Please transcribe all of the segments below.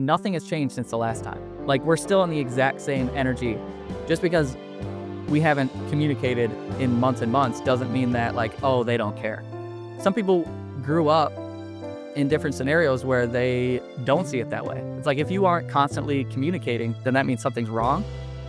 nothing has changed since the last time. Like, we're still in the exact same energy. Just because we haven't communicated in months and months doesn't mean that, like, oh, they don't care. Some people grew up in different scenarios where they don't see it that way. It's like, if you aren't constantly communicating, then that means something's wrong.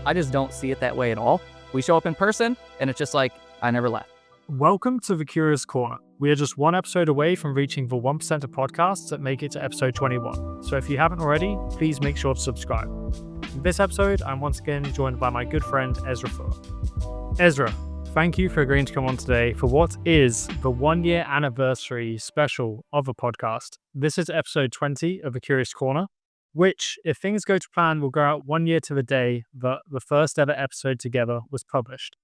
I just don't see it that way at all. We show up in person and it's just like, I never left. Welcome to the Curious Corner. We are just one episode away from reaching the 1% of podcasts that make it to episode 21. So if you haven't already, please make sure to subscribe. In this episode, I'm once again joined by my good friend, Ezra Fuller. Ezra, thank you for agreeing to come on today for what is the 1 year anniversary special of the podcast. This is episode 20 of the Curious Corner, which, if things go to plan, will go out 1 year to the day that the first ever episode together was published.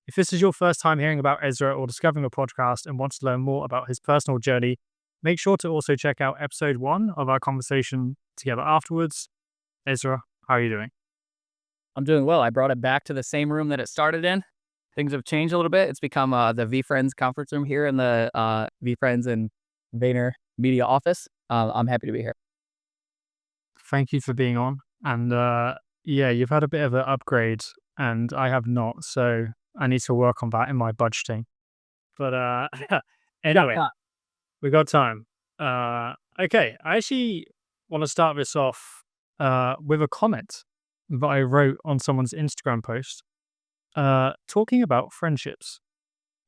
If this is your first time hearing about Ezra or discovering the podcast and want to learn more about his personal journey, make sure to also check out episode 1 of our conversation together afterwards. Ezra, how are you doing? I'm doing well. I brought it back to the same room that it started in. Things have changed a little bit. It's become the VFriends conference room here in the VFriends and Vayner Media office. I'm happy to be here. Thank you for being on. And yeah, you've had a bit of an upgrade and I have not. So I need to work on that in my budgeting. But anyway, we got time. Okay, I actually want to start this off with a comment that I wrote on someone's Instagram post talking about friendships.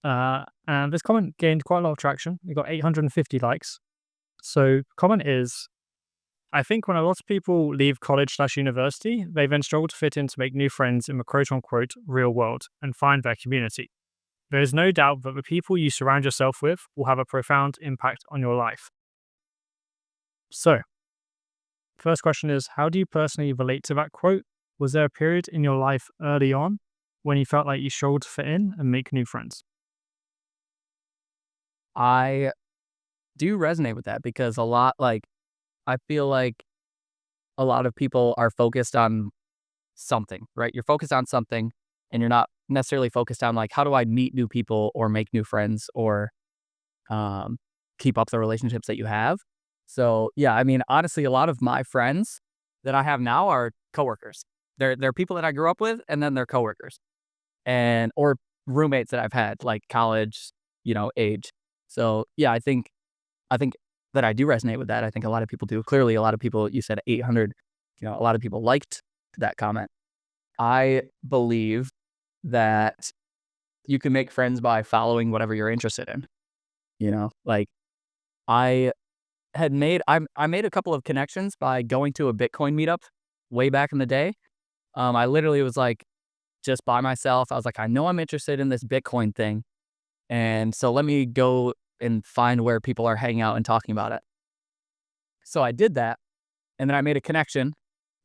And this comment gained quite a lot of traction. It got 850 likes. So the comment is, I think when a lot of people leave college/university, they then struggle to fit in to make new friends in the quote-unquote real world and find their community. There is no doubt that the people you surround yourself with will have a profound impact on your life. So, first question is, how do you personally relate to that quote? Was there a period in your life early on when you felt like you struggled to fit in and make new friends? I do resonate with that because I feel like a lot of people are focused on something, right? You're focused on something and you're not necessarily focused on like, how do I meet new people or make new friends or keep up the relationships that you have? So yeah, I mean, honestly, a lot of my friends that I have now are coworkers. They're people that I grew up with and then they're coworkers and or roommates that I've had like college, age. So yeah, I think that I do resonate with that. I think a lot of people do. Clearly, a lot of people, you said 800, a lot of people liked that comment. I believe that you can make friends by following whatever you're interested in. Like I made a couple of connections by going to a Bitcoin meetup way back in the day. I literally was like just by myself. I was like, I know I'm interested in this Bitcoin thing. And so let me go and find where people are hanging out and talking about it. So I did that. And then I made a connection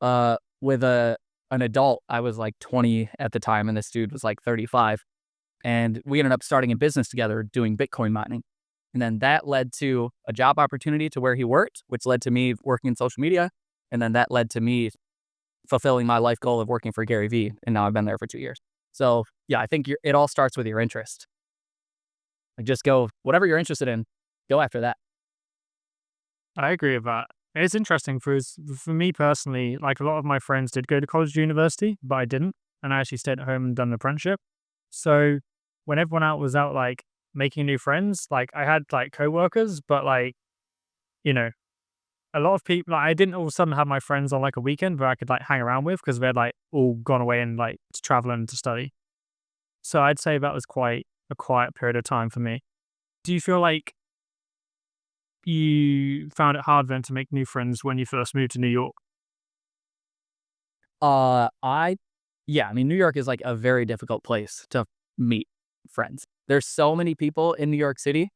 with an adult. I was like 20 at the time, and this dude was like 35. And we ended up starting a business together doing Bitcoin mining. And then that led to a job opportunity to where he worked, which led to me working in social media. And then that led to me fulfilling my life goal of working for Gary Vee. And now I've been there for 2 years. So yeah, I think it all starts with your interest. Like just go, whatever you're interested in, go after that. I agree with that. It's interesting for me personally, like a lot of my friends did go to college, university, but I didn't. And I actually stayed at home and done an apprenticeship. So when everyone out was out, like making new friends, like I had like coworkers, but like, a lot of people, like I didn't all of a sudden have my friends on like a weekend where I could like hang around with because they'd like all gone away and like to travel and to study. So I'd say that was quite a quiet period of time for me. Do you feel like you found it hard then to make new friends when you first moved to New York? Yeah, I mean, New York is like a very difficult place to meet friends. There's so many people in New York City,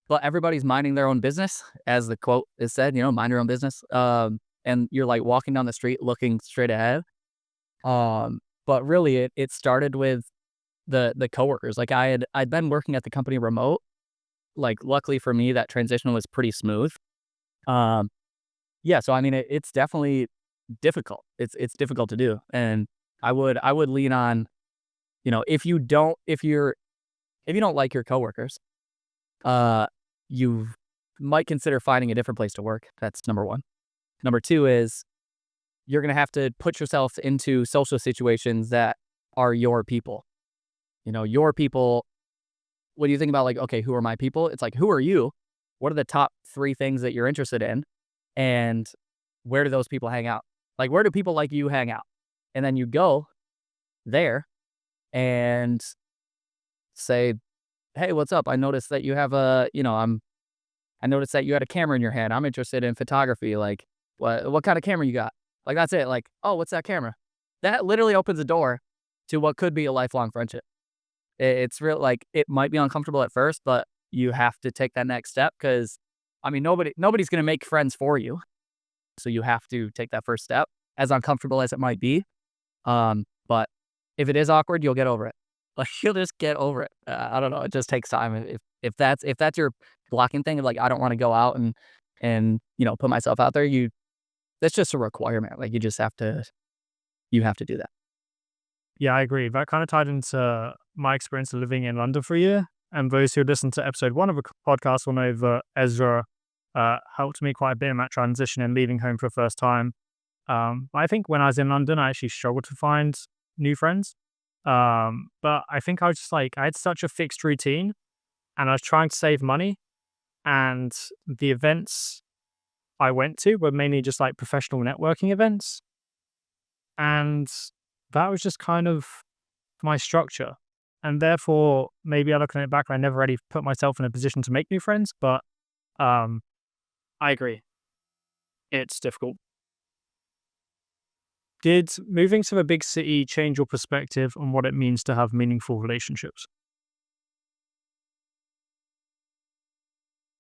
but everybody's minding their own business, as the quote is said, mind your own business. And you're like walking down the street looking straight ahead. But really it started with the coworkers. Like I'd been working at the company remote. Like luckily for me, that transition was pretty smooth. Yeah, so I mean it's definitely difficult. It's difficult to do. And I would lean on, if you don't like your coworkers, you might consider finding a different place to work. That's number one. Number two is you're going to have to put yourself into social situations that are your people. Your people, when you think about like, okay, who are my people? It's like, who are you? What are the top three things that you're interested in? And where do those people hang out? Like, where do people like you hang out? And then you go there and say, hey, what's up? I noticed that you have I noticed that you had a camera in your hand. I'm interested in photography. Like, what kind of camera you got? Like, that's it. Like, oh, what's that camera? That literally opens the door to what could be a lifelong friendship. It's real. Like, it might be uncomfortable at first, but you have to take that next step because, I mean, nobody's gonna make friends for you. So you have to take that first step, as uncomfortable as it might be. But if it is awkward, you'll get over it. Like, you'll just get over it. I don't know. It just takes time. If that's your blocking thing of like, I don't want to go out and put myself out there. That's just a requirement. Like, you have to do that. Yeah, I agree. That kind of tied into my experience of living in London for a year. And those who listen to episode 1 of the podcast will know that Ezra helped me quite a bit in that transition and leaving home for the first time. I think when I was in London, I actually struggled to find new friends. But I think I was just like, I had such a fixed routine and I was trying to save money. And the events I went to were mainly just like professional networking events. And that was just kind of my structure. And therefore, maybe I look at it back, I never really put myself in a position to make new friends. But um, I agree. It's difficult. Did moving to a big city change your perspective on what it means to have meaningful relationships?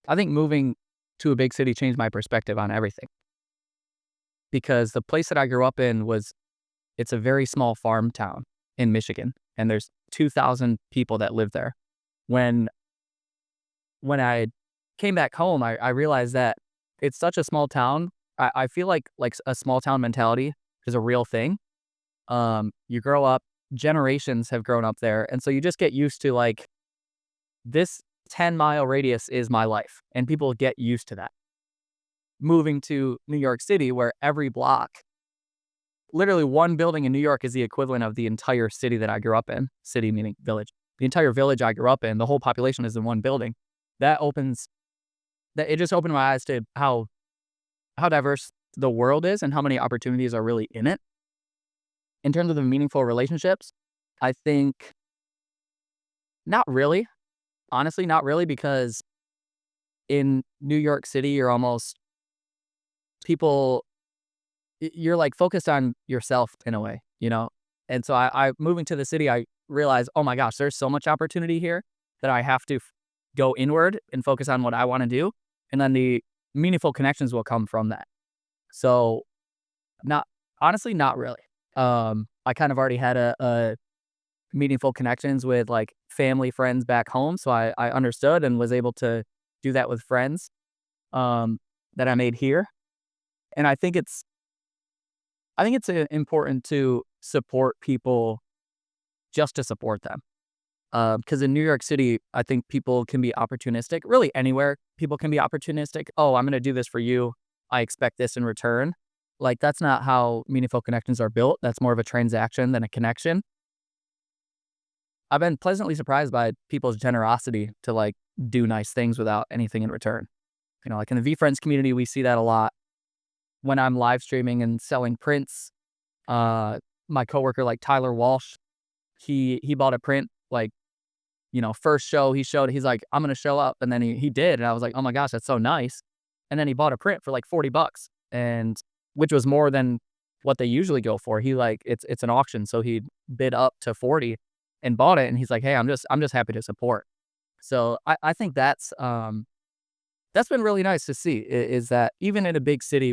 I think moving to a big city changed my perspective on everything because the place that I grew up in it's a very small farm town in Michigan, and there's 2,000 people that live there. When when I came back home, I realized that it's such a small town. I feel like a small town mentality is a real thing. You grow up, generations have grown up there, and so you just get used to like this 10-mile radius is my life, and people get used to that. Moving to New York City, where every block, literally one building in New York is the equivalent of the entire city that I grew up in. City meaning village. The entire village I grew up in, the whole population is in one building. That opens it just opened my eyes to how diverse the world is and how many opportunities are really in it. In terms of the meaningful relationships, I think not really. Honestly, not really, because in New York City, people, you're like focused on yourself in a way. And so I moving to the city, I realized, oh my gosh, there's so much opportunity here that I have to go inward and focus on what I want to do. And then the meaningful connections will come from that. So not honestly, not really. I kind of already had a meaningful connections with like family, friends back home. So I understood and was able to do that with friends um, that I made here. And I think it's important to support people just to support them. Because in New York City, I think people can be opportunistic. Really, anywhere people can be opportunistic. Oh, I'm going to do this for you. I expect this in return. Like, that's not how meaningful connections are built. That's more of a transaction than a connection. I've been pleasantly surprised by people's generosity to like do nice things without anything in return. Like in the VFriends community, we see that a lot. When I'm live streaming and selling prints, my coworker like Tyler Walsh, he bought a print like first show he's like, I'm gonna show up, and then he did, and I was like, oh my gosh, that's so nice. And then he bought a print for like $40, and which was more than what they usually go for. He like it's an auction, so he bid up to 40 and bought it, and he's like, hey, I'm just happy to support. So I think that's been really nice to see is that even in a big city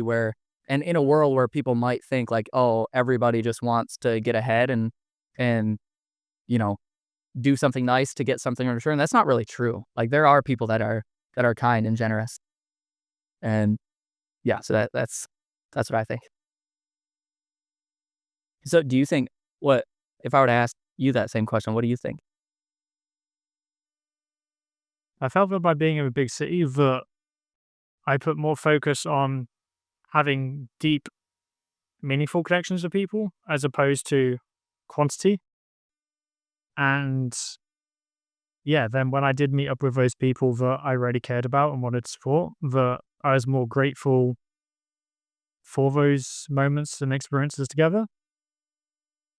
and in a world where people might think like, oh, everybody just wants to get ahead and you know do something nice to get something in return. That's not really true. Like, there are people that are kind and generous. And yeah, so that's what I think. So do you think what if I were to ask you that same question, what do you think? I felt that by being in a big city that I put more focus on having deep, meaningful connections with people as opposed to quantity. And yeah, then when I did meet up with those people that I really cared about and wanted to support, that I was more grateful for those moments and experiences together.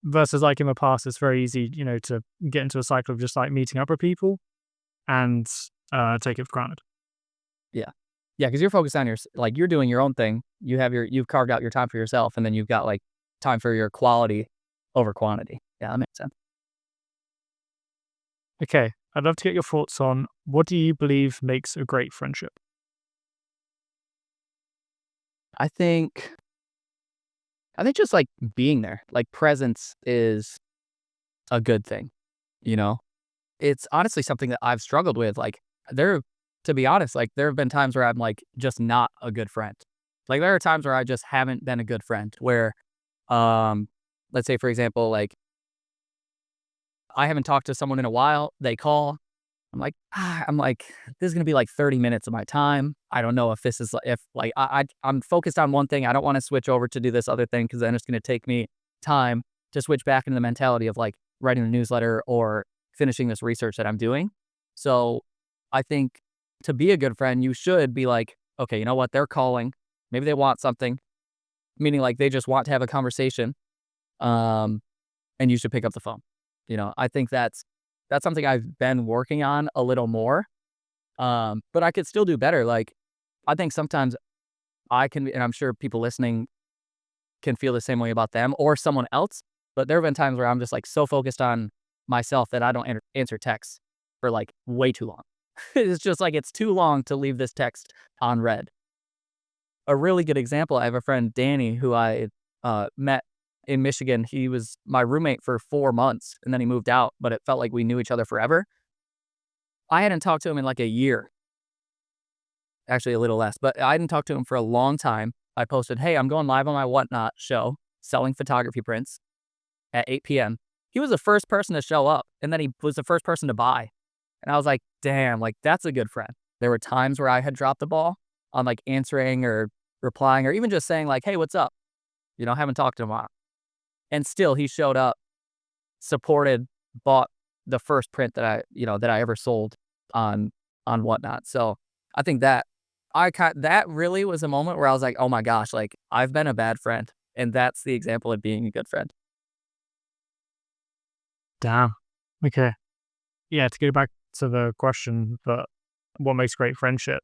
Versus like in the past, it's very easy, to get into a cycle of just like meeting up with people and take it for granted. Yeah. Yeah, because you're focused on like, you're doing your own thing. You've carved out your time for yourself, and then you've got, like, time for your quality over quantity. Yeah, that makes sense. Okay, I'd love to get your thoughts on what do you believe makes a great friendship? I think I think just, like, being there, like, presence is a good thing, you know? It's honestly something that I've struggled with, like, there to be honest, like, there have been times where I'm, like, just not a good friend. Like, there are times where I just haven't been a good friend where, um, let's say, for example, like, I haven't talked to someone in a while, they call, I'm like, "This is gonna be, like, 30 minutes of my time. I don't know if this is if, like, I'm focused on one thing, I don't wanna switch over to do this other thing because then it's gonna take me time to switch back into the mentality of, like, writing a newsletter or finishing this research that I'm doing." So, I think to be a good friend, you should be like, "Okay, you know what? They're calling. Maybe they want something," meaning, like, they just want to have a conversation, um, and you should pick up the phone. I think that's something I've been working on a little more, but I could still do better. Like, I think sometimes I can, and I'm sure people listening can feel the same way about them or someone else. But there have been times where I'm just like so focused on myself that I don't answer texts for like way too long. It's just like it's too long to leave this text on read. A really good example, I have a friend, Danny, who I met in Michigan. He was my roommate for 4 months and then he moved out, but it felt like we knew each other forever. I hadn't talked to him in like a year, actually a little less, but I hadn't talked to him for a long time. I posted, "Hey, I'm going live on my Whatnot show selling photography prints at 8 p.m." He was the first person to show up, and then he was the first person to buy. And I was like, damn, like that's a good friend. There were times where I had dropped the ball on like answering or replying or even just saying like, "Hey, what's up?" Haven't talked to him in a while. And still he showed up, supported, bought the first print that I ever sold on Whatnot. So I think that really was a moment where I was like, "Oh my gosh, like I've been a bad friend." And that's the example of being a good friend. Damn. Okay. Yeah, to go back to the question, but what makes great friendship?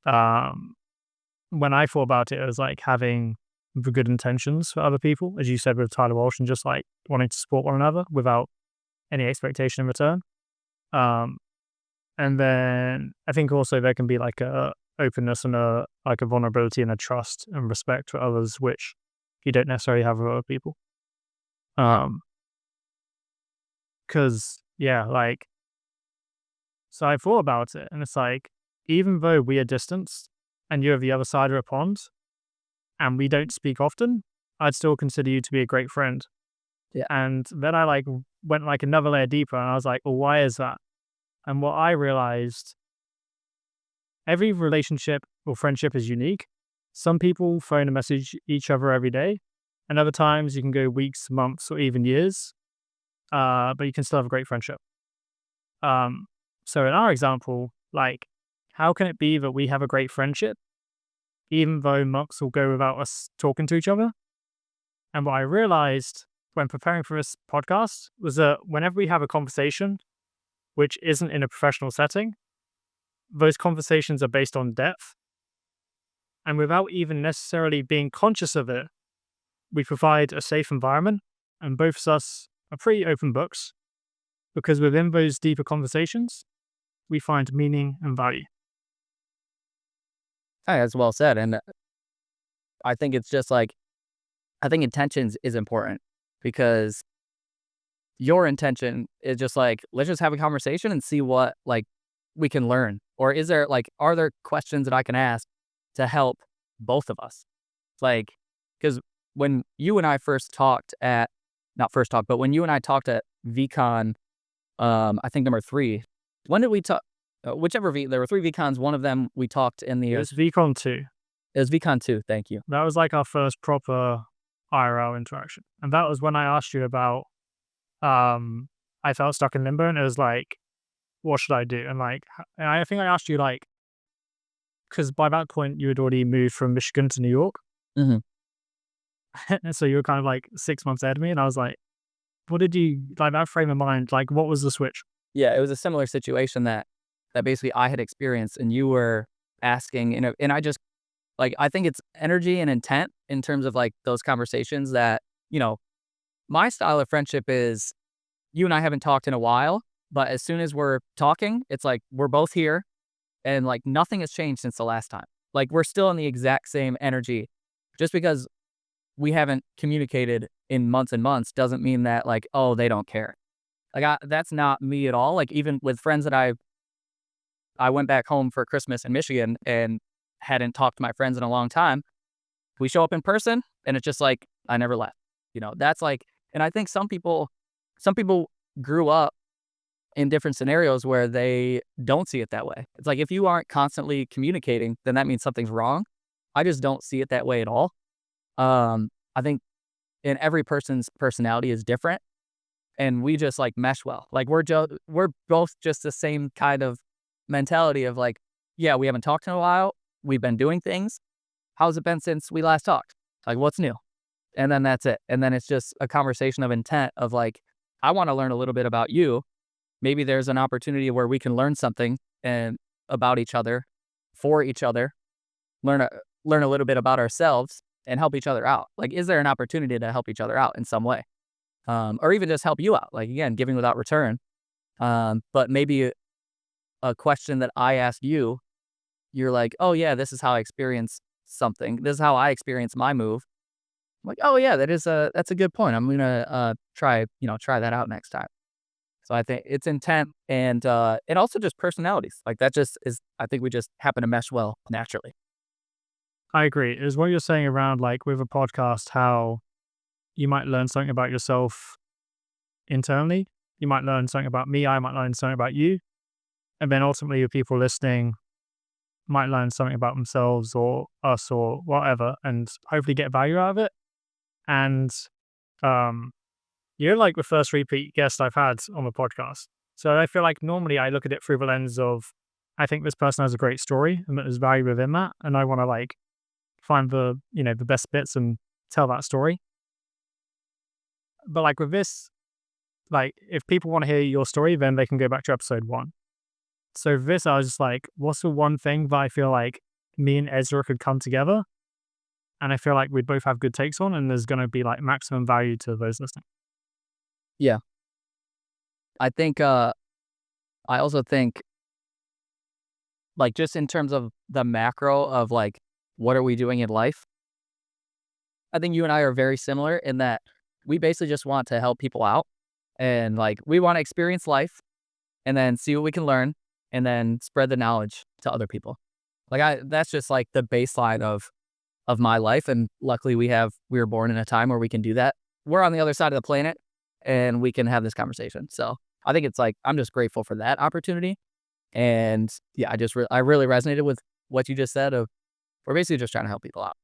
Um, when I thought about it, it was like having the good intentions for other people, as you said with Tyler Walsh, and just like wanting to support one another without any expectation in return. Um, and then I think also there can be like a openness and a vulnerability and a trust and respect for others, which you don't necessarily have with other people. Um, because yeah, like so I thought about it, and it's like even though we are distanced and you're the other side of a pond, and we don't speak often, I'd still consider you to be a great friend. Yeah. And then I like went like another layer deeper, and I was like, well, why is that? And what I realized, every relationship or friendship is unique. Some people phone and message each other every day, and other times you can go weeks, months, or even years, but you can still have a great friendship. Um, so in our example, like, how can it be that we have a great friendship, even though months will go without us talking to each other? And what I realized when preparing for this podcast was that whenever we have a conversation, which isn't in a professional setting, those conversations are based on depth. And without even necessarily being conscious of it, we provide a safe environment. And both of us are pretty open books because within those deeper conversations, we find meaning and value. Hey, that's well said. And I think it's just like, I think intentions is important because your intention is just like, let's just have a conversation and see what like we can learn. Or are there questions that I can ask to help both of us? Like, because when you and I first talked at, not first talked, but when you and I talked at VCon, I think number 3, when did we talk? Whichever there were 3 VCons. One of them we talked in It the, was VCon 2. It was VCon 2, thank you. That was like our first proper IRL interaction. And that was when I asked you about, I felt stuck in limbo and it was like, what should I do? And like, and I think I asked you like, because by that point you had already moved from Michigan to New York. Mhm. And so you were kind of like 6 months ahead of me. And I was like, what did you, like that frame of mind, like what was the switch? Yeah, it was a similar situation that basically I had experienced and you were asking, and I just like, I think it's energy and intent in terms of, like, those conversations that, you know, my style of friendship is you and I haven't talked in a while, but as soon as we're talking, it's like we're both here and, like, nothing has changed since the last time. Like, we're still in the exact same energy. Just because we haven't communicated in months and months doesn't mean that, like, oh, they don't care. Like, that's not me at all. Like, even with friends that I went back home for Christmas in Michigan and hadn't talked to my friends in a long time. We show up in person and it's just like, I never left. That's like, and I think some people grew up in different scenarios where they don't see it that way. It's like, if you aren't constantly communicating, then that means something's wrong. I just don't see it that way at all. I think and every person's personality is different and we just like mesh well. Like we're both just the same kind of mentality of like, yeah, we haven't talked in a while. We've been doing things. How's it been since we last talked? Like, what's new? And then that's it. And then it's just a conversation of intent of like, I want to learn a little bit about you. Maybe there's an opportunity where we can learn something and about each other, for each other, learn a, learn a little bit about ourselves and help each other out. Like, is there an opportunity to help each other out in some way? Or even just help you out? Like, again, giving without return. But maybe a question that I ask you, you're like, oh yeah, this is how I experience something. This is how I experience my move. I'm like, oh yeah, that's a good point. I'm gonna try that out next time. So I think it's intent and also just personalities. Like that just is I think we just happen to mesh well naturally. I agree. Is what you're saying around like with a podcast, how you might learn something about yourself internally. You might learn something about me. I might learn something about you. And then ultimately, the people listening might learn something about themselves or us or whatever, and hopefully get value out of it. And um, you're like the first repeat guest I've had on the podcast. So I feel like normally I look at it through the lens of, I think this person has a great story and that there's value within that. And I want to like find the best bits and tell that story. But like with this, like if people want to hear your story, then they can go back to episode 1. So for this, I was just like, what's the one thing that I feel like me and Ezra could come together? And I feel like we'd both have good takes on, and there's going to be like maximum value to those listening. Yeah. I think I also think like just in terms of the macro of like what are we doing in life? I think you and I are very similar in that we basically just want to help people out and like we want to experience life and then see what we can learn and then spread the knowledge to other people. Like that's just like the baseline of my life and luckily we were born in a time where we can do that. We're on the other side of the planet and we can have this conversation. So, I think it's like I'm just grateful for that opportunity. And yeah, I really resonated with what you just said of we're basically just trying to help people out.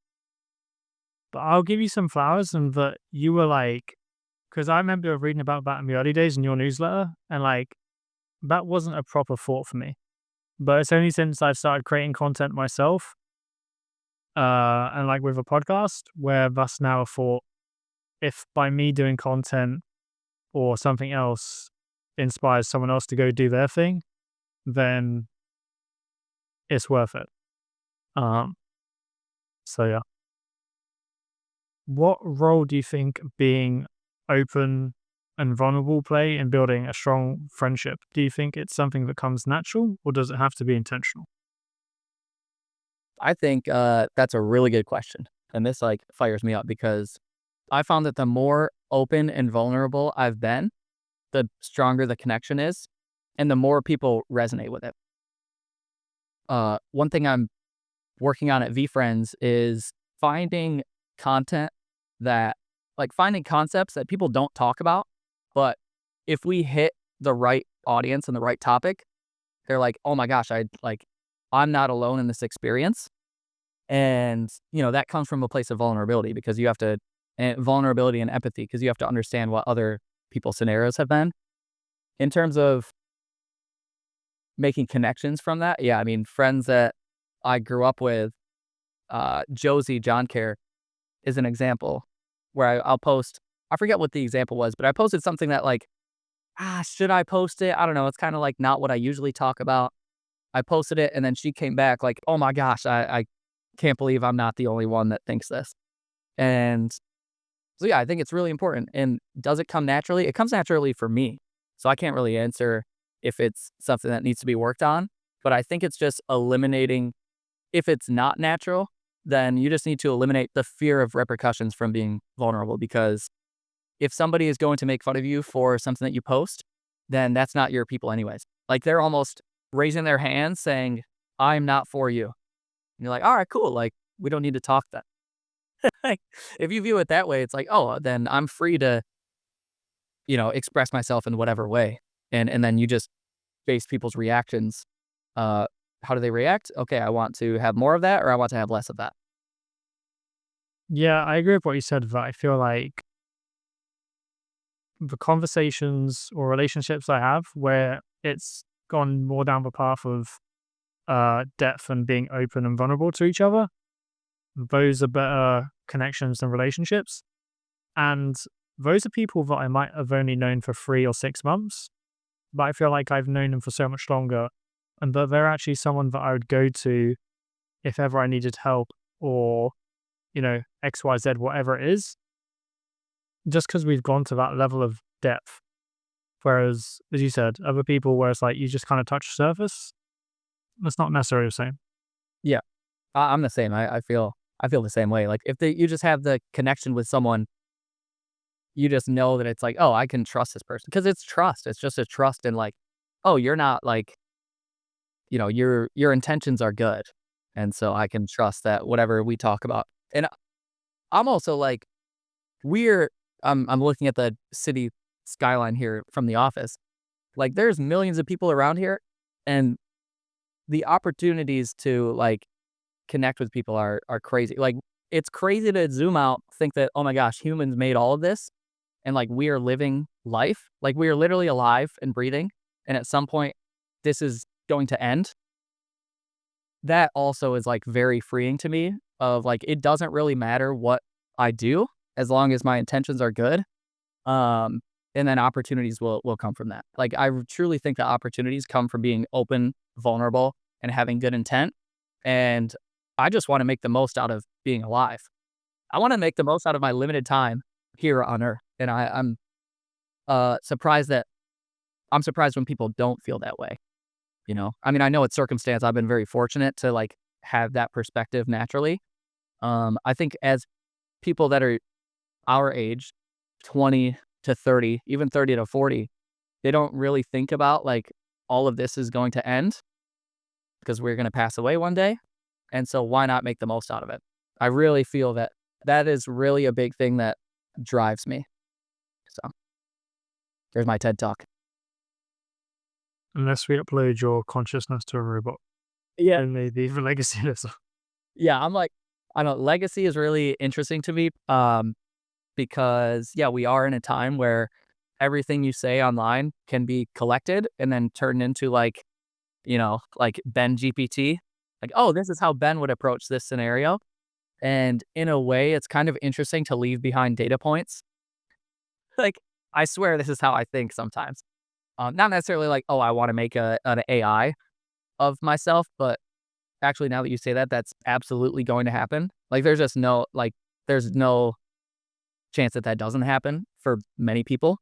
But I'll give you some flowers, and that you were like, because I remember reading about that in the early days in your newsletter, and like that wasn't a proper thought for me. But it's only since I've started creating content myself, and like with a podcast, where that's now a thought. If by me doing content or something else inspires someone else to go do their thing, then it's worth it. Um, so yeah. What role do you think being open and vulnerable play in building a strong friendship? Do you think it's something that comes natural or does it have to be intentional? I think that's a really good question. And this like fires me up because I found that the more open and vulnerable I've been, the stronger the connection is and the more people resonate with it. One thing I'm working on at VFriends is finding content that finding concepts that people don't talk about, but if we hit the right audience and the right topic, they're like, "Oh my gosh, I'm not alone in this experience." And, that comes from a place of vulnerability because you have to, and vulnerability and empathy, because you have to understand what other people's scenarios have been. In terms of making connections from that, yeah, I mean, friends that I grew up with, Josie John Care is an example where I'll post, I forget what the example was, but I posted something that like, should I post it? I don't know. It's kind of like not what I usually talk about. I posted it and then she came back like, oh my gosh, I can't believe I'm not the only one that thinks this. And so, yeah, I think it's really important. And does it come naturally? It comes naturally for me. So I can't really answer if it's something that needs to be worked on. But I think it's just eliminating, if it's not natural, then you just need to eliminate the fear of repercussions from being vulnerable. Because if somebody is going to make fun of you for something that you post, then that's not your people, anyways. Like they're almost raising their hands saying, I'm not for you. And you're like, all right, cool. Like, we don't need to talk then. Like, if you view it that way, it's like, oh, then I'm free to, express myself in whatever way. And then you just base people's reactions. Uh, how do they react? Okay, I want to have more of that or I want to have less of that. Yeah, I agree with what you said, but I feel like the conversations or relationships I have where it's gone more down the path of depth and being open and vulnerable to each other, those are better connections and relationships. And those are people that I might have only known for 3 or 6 months, but I feel like I've known them for so much longer. And that they're actually someone that I would go to if ever I needed help or, XYZ, whatever it is, just because we've gone to that level of depth. Whereas, as you said, other people where it's like you just kind of touch the surface, that's not necessarily the same. Yeah, I'm the same. I feel the same way. Like if you just have the connection with someone, you just know that it's like, oh, I can trust this person because it's trust. It's just a trust in like, oh, you're not like, your intentions are good, and so I can trust that whatever we talk about. And I'm also like, we're I'm looking at the city skyline here from the office. Like, there's millions of people around here, and the opportunities to like connect with people are crazy. Like, it's crazy to zoom out, think that, oh my gosh, humans made all of this, and like we are living life, like we are literally alive and breathing, and at some point, this is going to end. That also is like very freeing to me. Of like, it doesn't really matter what I do as long as my intentions are good. Um, and then opportunities will come from that. Like I truly think that opportunities come from being open, vulnerable, and having good intent. And I just want to make the most out of being alive. I want to make the most out of my limited time here on Earth. And I'm surprised that I'm surprised when people don't feel that way. I mean, I know it's circumstance. I've been very fortunate to like have that perspective naturally. I think as people that are our age, 20 to 30, even 30 to 40, they don't really think about like all of this is going to end because we're going to pass away one day. And so why not make the most out of it? I really feel that that is really a big thing that drives me. So there's my TED talk. Unless we upload your consciousness to a robot, Yeah. then maybe the legacy lives on. Yeah. I'm like, I don't know. Legacy is really interesting to me. Because yeah, we are in a time where everything you say online can be collected and then turned into like, like Ben GPT. Like, oh, this is how Ben would approach this scenario. And in a way, it's kind of interesting to leave behind data points. Like, I swear this is how I think sometimes. Not necessarily like, oh, I want to make an AI of myself, but actually, now that you say that, that's absolutely going to happen. Like, there's no chance that that doesn't happen for many people.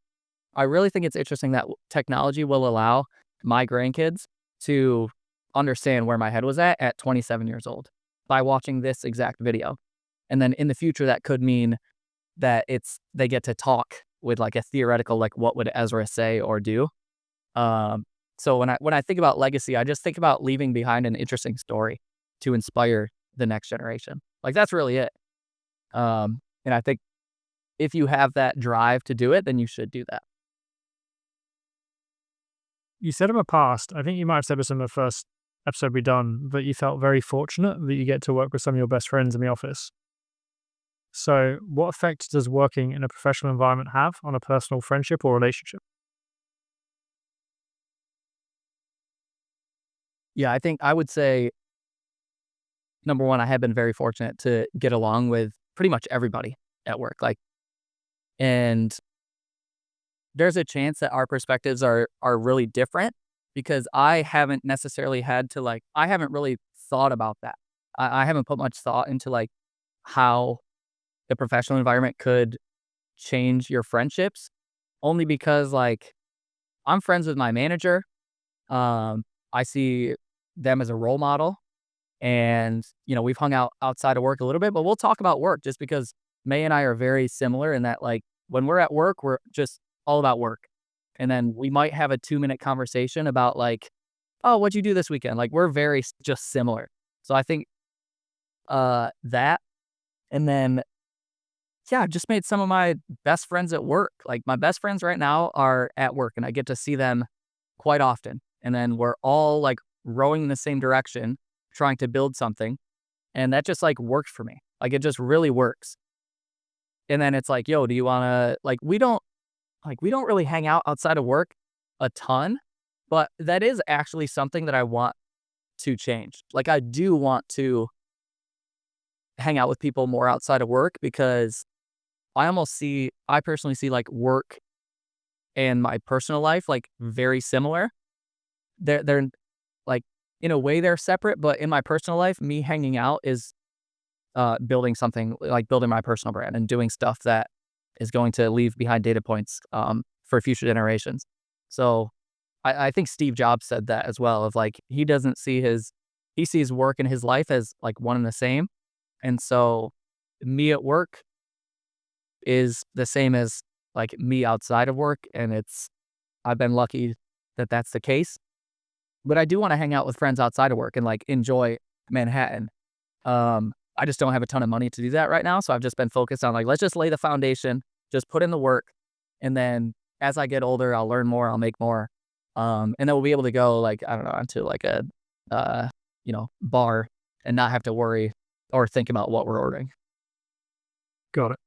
I really think it's interesting that technology will allow my grandkids to understand where my head was at 27 years old by watching this exact video. And then in the future, that could mean that they get to talk with like a theoretical, like what would Ezra say or do. Um, so when I think about legacy, I just think about leaving behind an interesting story to inspire the next generation. Like that's really it. And I think if you have that drive to do it, then you should do that. You said in the past, I think you might have said this in the first episode we done that you felt very fortunate that you get to work with some of your best friends in the office. So, what effect does working in a professional environment have on a personal friendship or relationship? Yeah, I think I would say number one, I have been very fortunate to get along with pretty much everybody at work. Like, and there's a chance that our perspectives are really different because I haven't necessarily had to like I haven't really thought about that. I haven't put much thought into like how the professional environment could change your friendships only because like I'm friends with my manager. Um, I see them as a role model and we've hung out outside of work a little bit, but we'll talk about work just because May and I are very similar in that like when we're at work, we're just all about work. And then we might have a 2-minute conversation about like, oh, what'd you do this weekend? Like we're very just similar. So I think that and then yeah, I've just made some of my best friends at work. Like my best friends right now are at work and I get to see them quite often. And then we're all like rowing in the same direction, trying to build something. And that just like works for me. Like it just really works. And then it's like, yo, do you want to we don't really hang out outside of work a ton, but that is actually something that I want to change. Like I do want to hang out with people more outside of work because I personally see like work and my personal life like very similar. They're like in a way they're separate, but in my personal life, me hanging out is building something like building my personal brand and doing stuff that is going to leave behind data points for future generations. So I think Steve Jobs said that as well of like he sees work and his life as like one and the same. And so me at work is the same as like me outside of work. And I've been lucky that that's the case. But I do want to hang out with friends outside of work and like enjoy Manhattan. I just don't have a ton of money to do that right now. So I've just been focused on like, let's just lay the foundation, just put in the work. And then as I get older, I'll learn more, I'll make more. And then we'll be able to go like, I don't know, into like a, bar and not have to worry or think about what we're ordering. Got it.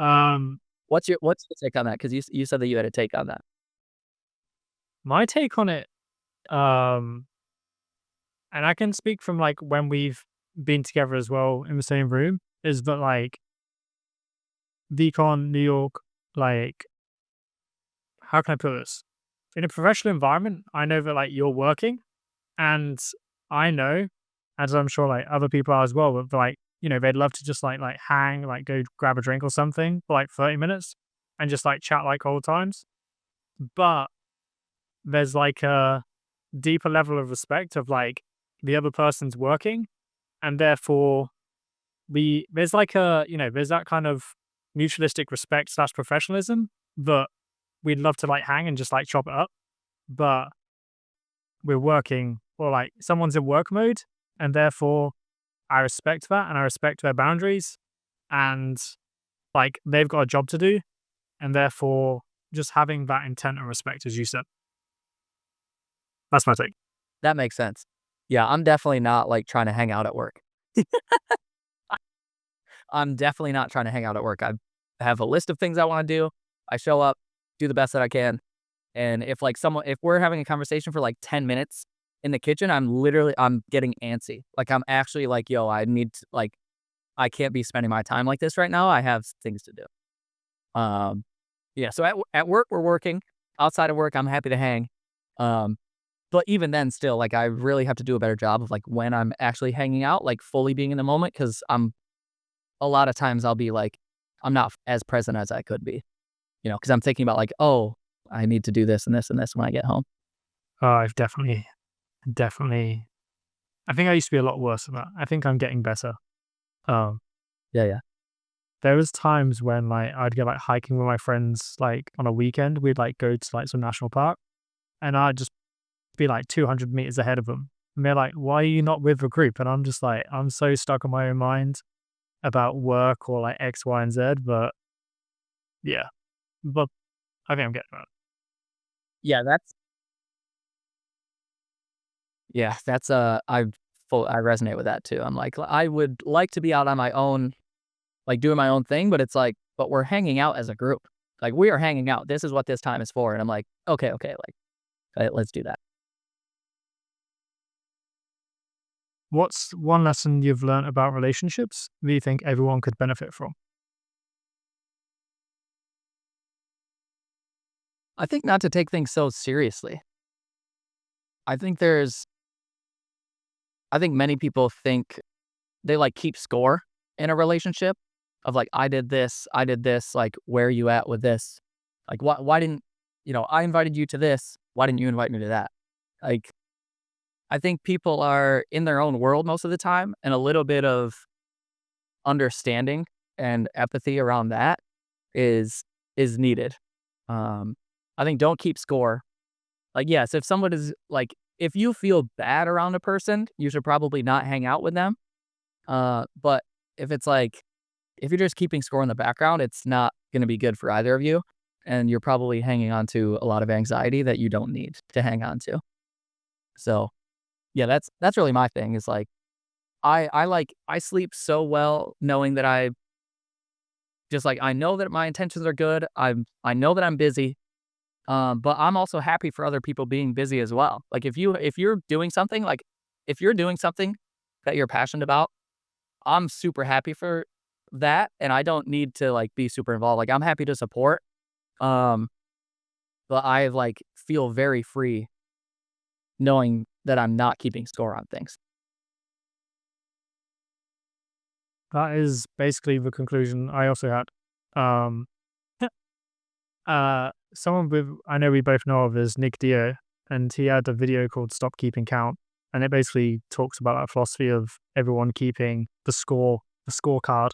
Um, What's your take on that? Cause you said that you had a take on that. my take on it, um, and I can speak from like when we've been together as well in the same room, is that like Decon, New York, like, how can I put this? In a professional environment, I know that like you're working and I know, as I'm sure like other people are as well, but like, they'd love to just like hang, like go grab a drink or something for like 30 minutes and just like chat like old times. But there's like a deeper level of respect of like the other person's working and therefore there's like there's that kind of mutualistic respect slash professionalism that we'd love to like hang and just like chop it up, but we're working or like someone's in work mode and therefore I respect that and I respect their boundaries and like they've got a job to do and therefore just having that intent and respect as you said. That's my take. That makes sense. Yeah, I'm definitely not like trying to hang out at work. I'm definitely not trying to hang out at work. I have a list of things I want to do. I show up, do the best that I can. And if we're having a conversation for like 10 minutes in the kitchen, I'm getting antsy. Like I'm actually like, yo, I can't be spending my time like this right now. I have things to do. Yeah. So at work, we're working. Outside of work, I'm happy to hang. Um, but even then still, like I really have to do a better job of like when I'm actually hanging out, like fully being in the moment. Cause a lot of times I'll be like, I'm not as present as I could be, cause I'm thinking about like, oh, I need to do this and this and this when I get home. I've definitely, I think I used to be a lot worse than that. I think I'm getting better. Um, Yeah. Yeah. there was times when like I'd go like hiking with my friends, like on a weekend, we'd like go to like some national park and I'd just be like 200 meters ahead of them. And they're like, why are you not with the group? And I'm just like, I'm so stuck in my own mind about work or like X, Y, and Z. But yeah, but I think I'm getting around. Yeah. Yeah, that's I resonate with that too. I'm like, I would like to be out on my own, like doing my own thing, but it's like, but we're hanging out as a group. Like we are hanging out. This is what this time is for. And I'm like, okay, okay, like let's do that. What's one lesson you've learned about relationships that you think everyone could benefit from? I think not to take things so seriously. I think there's I think many people think they like keep score in a relationship of like, I did this, like, where are you at with this? Like, why didn't, I invited you to this. Why didn't you invite me to that? Like, I think people are in their own world most of the time, and a little bit of understanding and empathy around that is is needed. Um, I think don't keep score. Like, yes, if someone is like, if you feel bad around a person, you should probably not hang out with them. But if it's like, if you're just keeping score in the background, it's not going to be good for either of you. And you're probably hanging on to a lot of anxiety that you don't need to hang on to. So yeah, that's really my thing is like, I sleep so well knowing that I just like, I know that my intentions are good. I know that I'm busy. But I'm also happy for other people being busy as well. Like if you're doing something, like if you're doing something that you're passionate about, I'm super happy for that, and I don't need to like be super involved. Like I'm happy to support. Um, but I like feel very free knowing that I'm not keeping score on things. That is basically the conclusion I also had. Um, someone with I know we both know of is Nick Dio, and he had a video called "Stop Keeping Count," and it basically talks about that philosophy of everyone keeping the scorecard,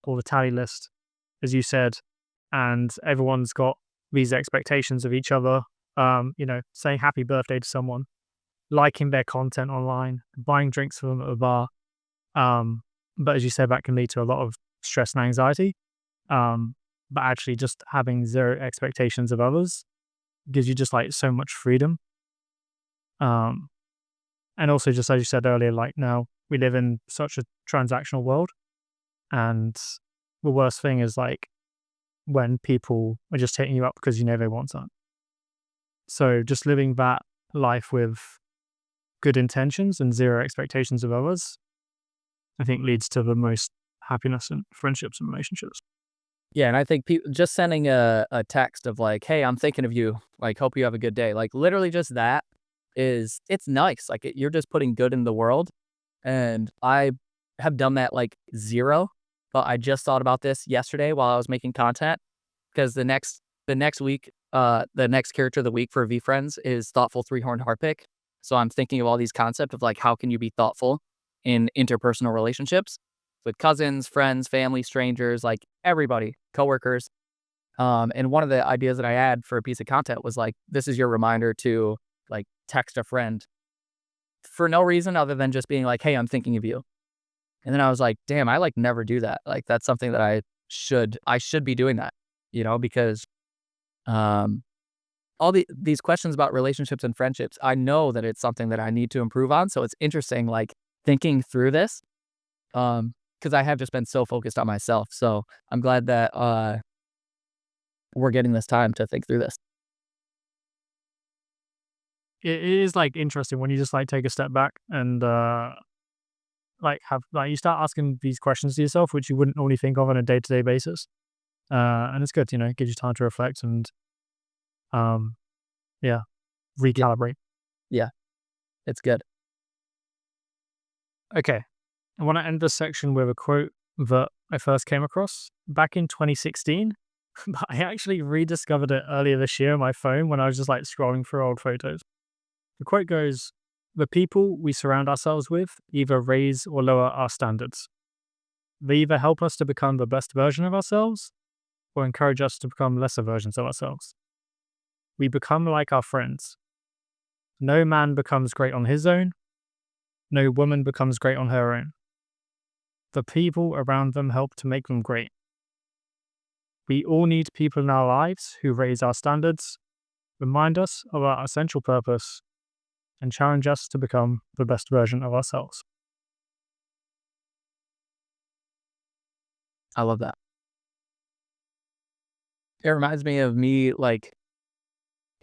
or the tally list, as you said, and everyone's got these expectations of each other. Saying happy birthday to someone, liking their content online, buying drinks for them at a bar. Um, but as you said, that can lead to a lot of stress and anxiety. Um, but actually, just having zero expectations of others gives you just like so much freedom. Um, and also, just as you said earlier, like now we live in such a transactional world, and the worst thing is like when people are just hitting you up because you know they want something. So just living that life with good intentions and zero expectations of others, I think leads to the most happiness in friendships and relationships. Yeah, and I think just sending a text of like, "Hey, I'm thinking of you. Like, hope you have a good day." Like, literally, just that is it's nice. Like, you're just putting good in the world, and I have done that like zero. But I just thought about this yesterday while I was making content because the next week, the next character of the week for V Friends is thoughtful three horned harpic. So I'm thinking of all these concepts of like how can you be thoughtful in interpersonal relationships with cousins, friends, family, strangers, like everybody, coworkers. And one of the ideas that I had for a piece of content was like, this is your reminder to like text a friend for no reason other than just being like, hey, I'm thinking of you. And then I was like, damn, I like never do that. Like that's something that I should be doing that, because um all these questions about relationships and friendships, I know that it's something that I need to improve on. So it's interesting, like thinking through this, because I have just been so focused on myself. So I'm glad that we're getting this time to think through this. It is like interesting when you just like take a step back and like have like you start asking these questions to yourself, which you wouldn't normally think of on a day to day basis. And it's good, it gives you time to reflect and um, yeah, Yeah, recalibrate. yeah, it's good. Okay, I want to end this section with a quote that I first came across back in 2016, but I actually rediscovered it earlier this year on my phone when I was just like scrolling through old photos. The quote goes, "The people we surround ourselves with either raise or lower our standards. They either help us to become the best version of ourselves or encourage us to become lesser versions of ourselves. We become like our friends. No man becomes great on his own. No woman becomes great on her own. The people around them help to make them great. We all need people in our lives who raise our standards, remind us of our essential purpose, and challenge us to become the best version of ourselves. I love that. It reminds me of me, like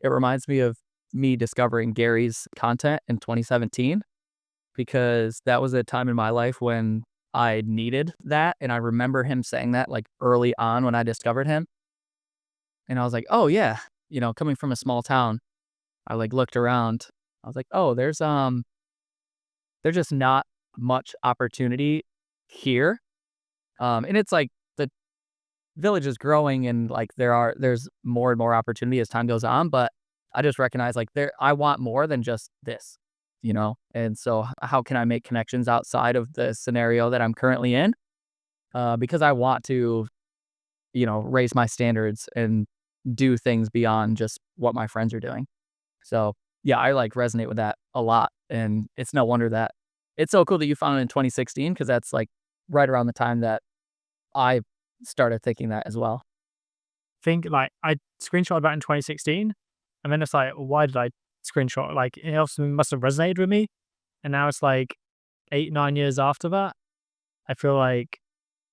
it reminds me of me discovering Gary's content in 2017 because that was a time in my life when I needed that, and I remember him saying that, like, early on when I discovered him, and I was like, "Oh, yeah." Coming from a small town, I, like, looked around. I was like, "Oh, there's just not much opportunity here." And it's like the village is growing and, like, there's more and more opportunity as time goes on, but I just recognize, like, I want more than just this. And so how can I make connections outside of the scenario that I'm currently in? Because I want to, raise my standards and do things beyond just what my friends are doing. So, yeah, I, like, resonate with that a lot, and it's no wonder that it's so cool that you found it in 2016 because that's, like, right around the time that I started thinking that as well. Think like I screenshotted that in 2016, and then it's like, why did I screenshot? Like it also must have resonated with me, and now it's like 8, 9 years after that. I feel like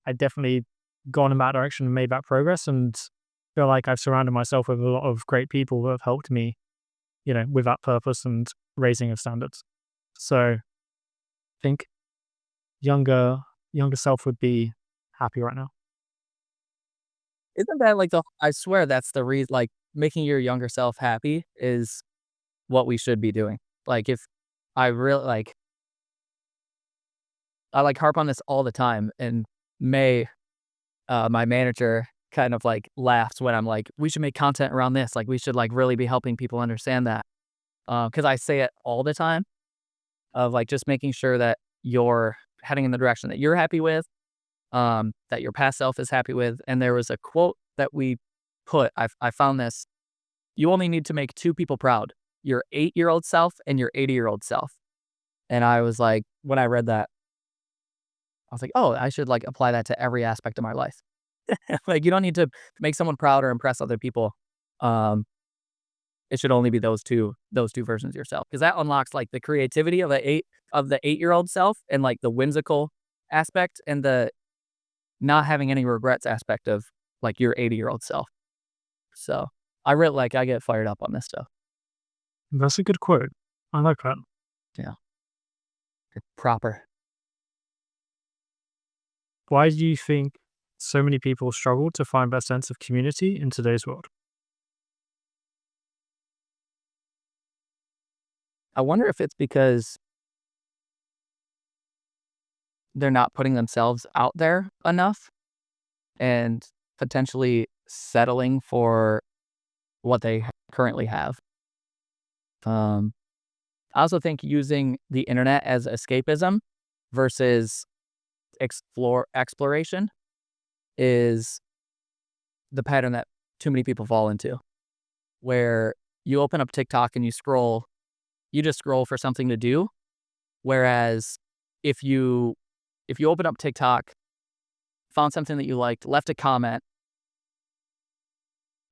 I definitely gone in that direction and made that progress, and feel like I've surrounded myself with a lot of great people that have helped me, with that purpose and raising of standards. So I think younger younger self would be happy right now. Isn't that, like, I swear that's the reason, like, making your younger self happy is what we should be doing. Like, if I really like, harp on this all the time, and May, my manager, kind of, like, laughs when I'm like, "We should make content around this, like, we should, like, really be helping people understand that." Because I say it all the time of, like, just making sure that you're heading in the direction that you're happy with, that your past self is happy with, and there was a quote that we I found this, "You only need to make 2 people proud, your 8-year-old self and your 80-year-old self." And I was like when I read that, I was like, "Oh, I should, like, apply that to every aspect of my life." Like, you don't need to make someone proud or impress other people. Um, it should only be those two versions of yourself because that unlocks, like, the creativity of the 8-year-old self and, like, the whimsical aspect and the not having any regrets aspect of, like, your 80-year-old self. So, I get fired up on this stuff. That's a good quote. I like that. Yeah, proper. Why do you think so many people struggle to find that sense of community in today's world? I wonder if it's because they're not putting themselves out there enough and potentially settling for what they currently have. Um, I also think using the internet as escapism versus exploration is the pattern that too many people fall into, where you open up TikTok and you just scroll for something to do. Whereas if you if you open up TikTok, found something that you liked, left a comment,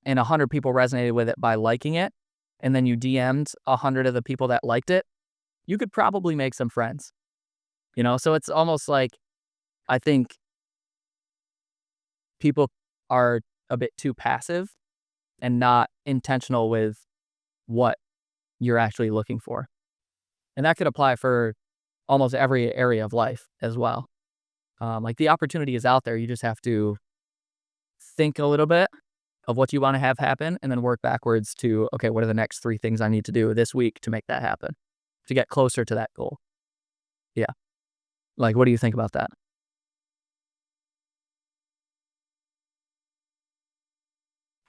and 100 people resonated with it by liking it, and then you DM'd 100 of the people that liked it, you could probably make some friends. So it's almost like I think people are a bit too passive and not intentional with what you're actually looking for. And that could apply for almost every area of life as well. Like the opportunity is out there. You just have to think a little bit of what you want to have happen and then work backwards to, okay, what are the next 3 things I need to do this week to make that happen, to get closer to that goal? Yeah. Like, what do you think about that?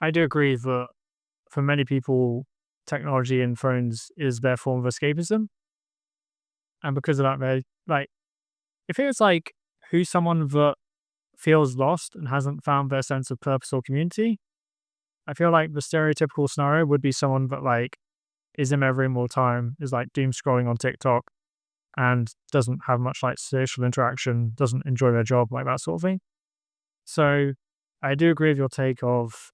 I do agree that for many people, technology and phones is their form of escapism. And because of that, they like, if it was like who's someone that feels lost and hasn't found their sense of purpose or community, I feel like the stereotypical scenario would be someone that like is in their room all the time, is like doom scrolling on TikTok and doesn't have much like social interaction, doesn't enjoy their job, like that sort of thing. So I do agree with your take of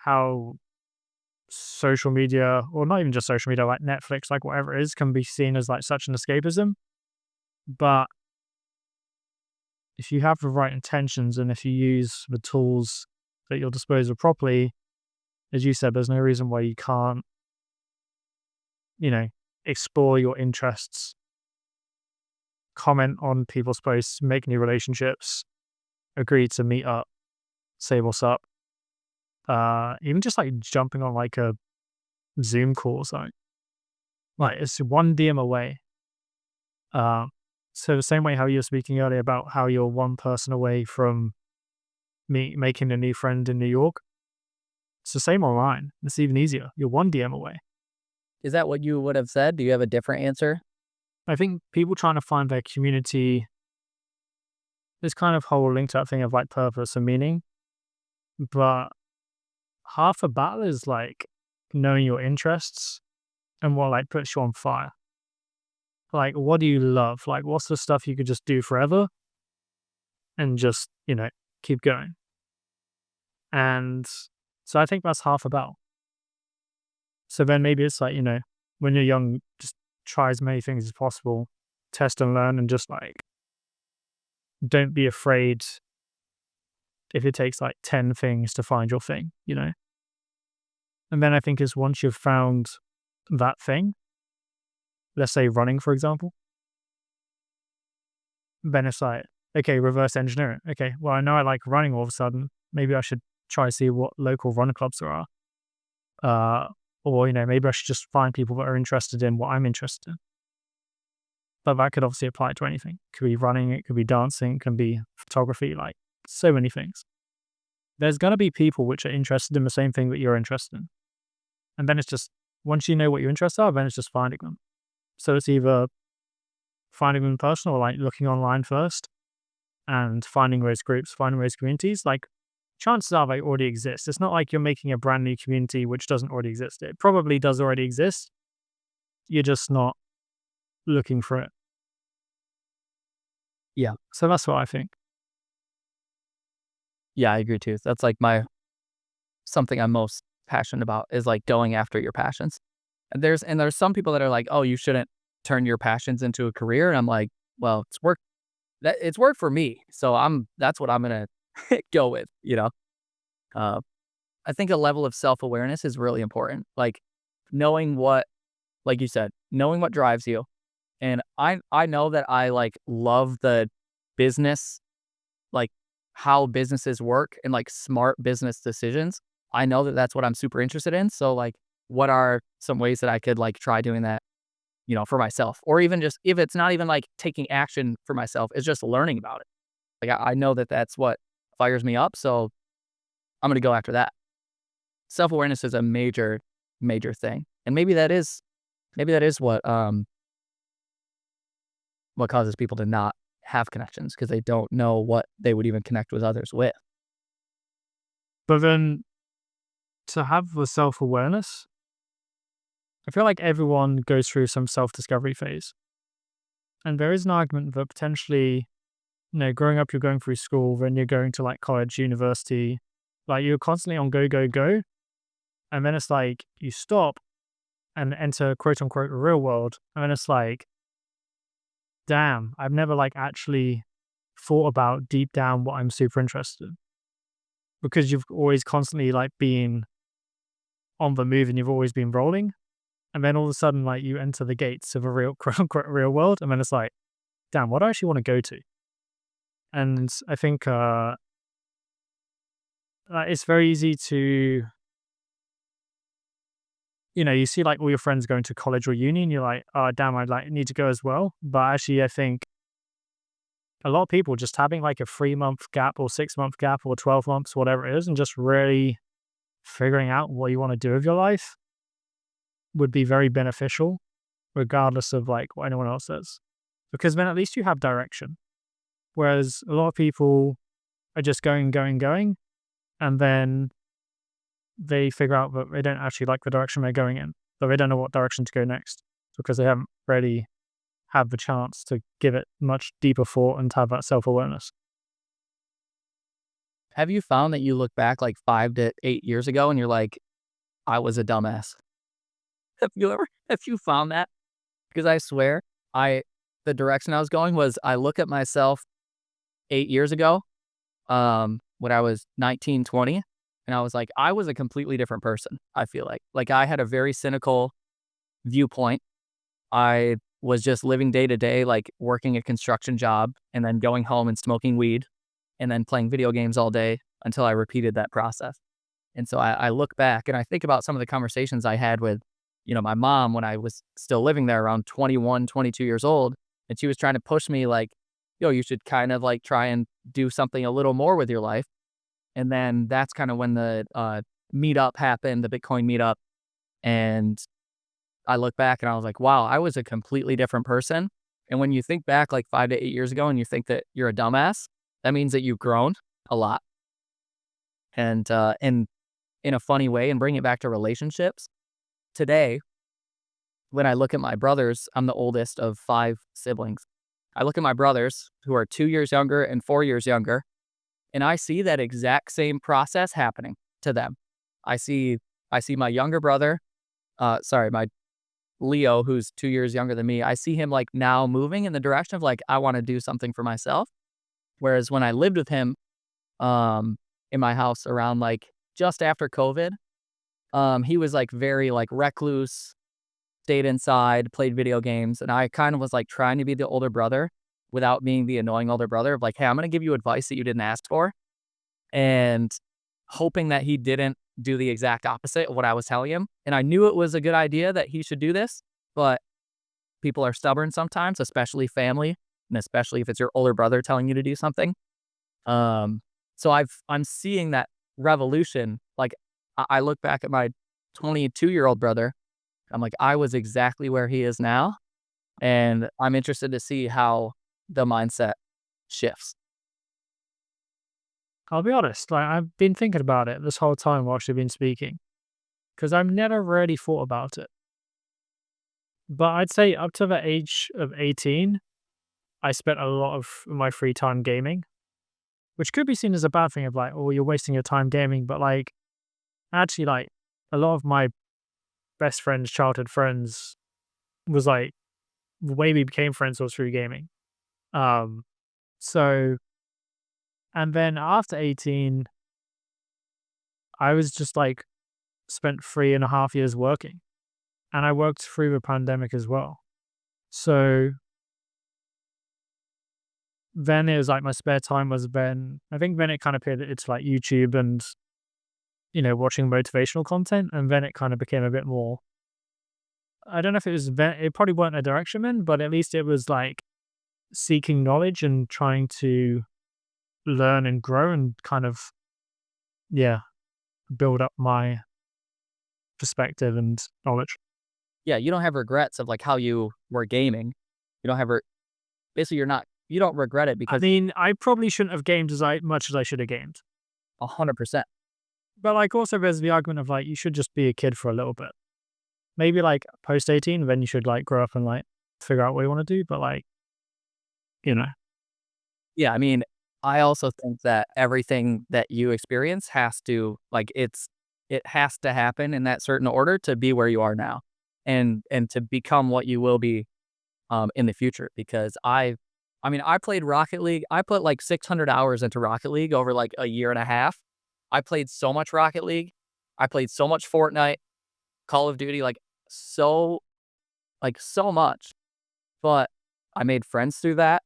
how social media, or not even just social media, like Netflix, like whatever it is, can be seen as like such an escapism. But if you have the right intentions and if you use the tools at your disposal properly, as you said, there's no reason why you can't, you know, explore your interests, comment on people's posts, make new relationships, agree to meet up, say what's up. Even just like jumping on like a Zoom call or something. Like it's one DM away. Uh, so the same way how you were speaking earlier about how you're one person away from me making a new friend in New York, it's the same online. It's even easier. You're one DM away. Is that what you would have said? Do you have a different answer? I think people trying to find their community, this kind of whole linked up thing of like purpose and meaning, but half the battle is like knowing your interests and what like puts you on fire. Like, what do you love? Like, what's the stuff you could just do forever and just, keep going? And so I think that's half about. So then maybe it's like, when you're young, just try as many things as possible, test and learn, and just like, don't be afraid if it takes like 10 things to find your thing. And then I think is once you've found that thing, let's say running, for example, then it's like, okay, reverse engineer it. Okay, well, I know I like running all of a sudden. Maybe I should try to see what local run clubs there are. Or, maybe I should just find people that are interested in what I'm interested in. But that could obviously apply to anything. It could be running, it could be dancing, it can be photography, like so many things. There's going to be people which are interested in the same thing that you're interested in. And then it's just, once you know what your interests are, then it's just finding them. So it's either finding them in person or like looking online first and finding those groups, finding those communities. Like chances are they already exist. It's not like you're making a brand new community which doesn't already exist. It probably does already exist. You're just not looking for it. Yeah. So that's what I think. Yeah, I agree too. That's like something I'm most passionate about is like going after your passions. And there's some people that are like, "Oh, you shouldn't turn your passions into a career." And I'm like, "Well, it's worked for me. So that's what I'm going to go with. Uh I think a level of self-awareness is really important. Like knowing what like you said, knowing what drives you. And I know that I like love the business, like how businesses work and like smart business decisions. I know that that's what I'm super interested in. So like what are some ways that I could like try doing that, for myself, or even just if it's not even like taking action for myself, it's just learning about it. Like I know that that's what fires me up. So I'm going to go after that. Self-awareness is a major, major thing. And maybe that is what causes people to not have connections because they don't know what they would even connect with others with. But then to have the self awareness, I feel like everyone goes through some self discovery phase. And there is an argument that potentially, growing up, you're going through school, then you're going to like college, university, like you're constantly on go, go, go. And then it's like you stop and enter quote unquote the real world. And then it's like, damn, I've never like actually thought about deep down what I'm super interested in. Because you've always constantly like been on the move and you've always been rolling. And then all of a sudden, like you enter the gates of a real quote unquote real world. And then it's like, damn, what do I actually want to go to? And I think it's very easy to, you see like all your friends going to college or uni and you're like, oh, damn, I'd like need to go as well. But actually, I think a lot of people just having like a 3-month gap or 6-month gap or 12 months, whatever it is, and just really figuring out what you want to do with your life would be very beneficial, regardless of like what anyone else says. Because then at least you have direction. Whereas a lot of people are just going, going, going, and then they figure out that they don't actually like the direction they're going in, but they don't know what direction to go next because they haven't really had the chance to give it much deeper thought and to have that self-awareness. Have you found that you look back like 5 to 8 years ago and you're like, I was a dumbass. Have you found that? Because I swear, I the direction I was going was I look at myself 8 years ago, when I was 19, 20, and I was like, I was a completely different person, I feel like. Like, I had a very cynical viewpoint. I was just living day to day, like, working a construction job and then going home and smoking weed and then playing video games all day until I repeated that process. And so I look back and I think about some of the conversations I had with, my mom when I was still living there around 21, 22 years old. And she was trying to push me like, yo, you should kind of like try and do something a little more with your life. And then that's kind of when the meetup happened, the Bitcoin meetup. And I look back and I was like, wow, I was a completely different person. And when you think back like 5 to 8 years ago and you think that you're a dumbass, that means that you've grown a lot. And in a funny way, and bring it back to relationships, today, when I look at my brothers, I'm the oldest of 5 siblings. I look at my brothers who are 2 years younger and 4 years younger, and I see that exact same process happening to them. I see I see my younger brother, my Leo, who's 2 years younger than me. I see him like now moving in the direction of like I want to do something for myself. Whereas when I lived with him, in my house around like just after COVID, he was like very like recluse, stayed inside, played video games, and I kind of was like trying to be the older brother without being the annoying older brother of like, hey, I'm gonna give you advice that you didn't ask for, and hoping that he didn't do the exact opposite of what I was telling him. And I knew it was a good idea that he should do this, but people are stubborn sometimes, especially family, and especially if it's your older brother telling you to do something. Um, so I'm seeing that revolution. Like I look back at my 22-year-old brother. I'm like, I was exactly where he is now, and I'm interested to see how the mindset shifts. I'll be honest, like I've been thinking about it this whole time whilst you've been speaking, because I've never really thought about it. But I'd say up to the age of 18, I spent a lot of my free time gaming, which could be seen as a bad thing of like, oh, you're wasting your time gaming. But like, actually, like a lot of my best friends, childhood friends, was like the way we became friends was through gaming. Um, so, and then after 18, I was just like spent 3.5 years working, and I worked through the pandemic as well. So then it was like my spare time was then, I think then it kind of pivoted to like YouTube and, watching motivational content. And then it kind of became a bit more, I don't know if it was, it probably weren't a direction in, but at least it was like seeking knowledge and trying to learn and grow and kind of, yeah, build up my perspective and knowledge. Yeah, you don't have regrets of like how you were gaming. You don't have basically you don't regret it I because mean, I probably shouldn't have gamed as much as I should have gamed. 100%. But like also there's the argument of like you should just be a kid for a little bit. Maybe like post 18, then you should like grow up and like figure out what you want to do. But like, you know, Yeah, I mean, I also think that everything that you experience has to like it has to happen in that certain order to be where you are now, and to become what you will be in the future. Because I mean, I played Rocket League. I put like 600 hours into Rocket League over like a year and a half. I played so much Rocket League. I played so much Fortnite, Call of Duty, so much. But I made friends through that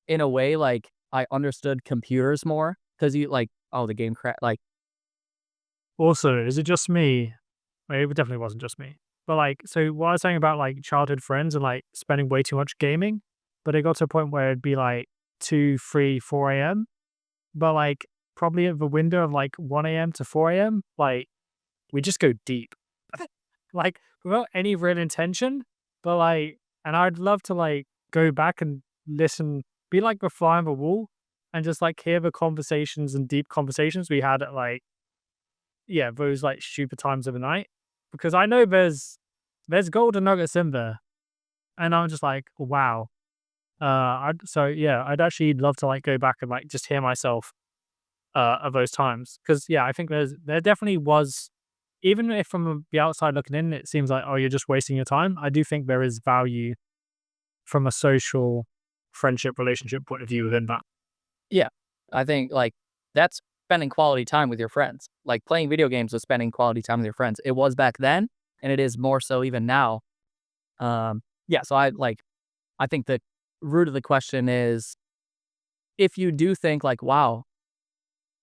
in a way. Like I understood computers more because you like, oh, the game crash. Like, also, is it just me? Well, it definitely wasn't just me. But like, so what I was saying about like childhood friends and like spending way too much gaming, but it got to a point where it'd be like 2, 3, 4 a.m. But like probably at the window of like 1 a.m. to 4 a.m., like we just go deep, like without any real intention. But like, and I'd love to like go back and listen, be like the fly on the wall and just like hear the conversations and deep conversations we had at like, yeah, those like stupid times of the night. Because I know there's golden nuggets in there. And I'm just like, wow. So yeah, I'd actually love to like go back and like just hear myself of those times. Cause yeah, I think there definitely was even if from the outside looking in, it seems like, oh, you're just wasting your time. I do think there is value from a social friendship relationship point of view within that. Yeah. I think like that's spending quality time with your friends. Like playing video games was spending quality time with your friends. It was back then and it is more so even now. Yeah, so I think the root of the question is if you do think like, wow,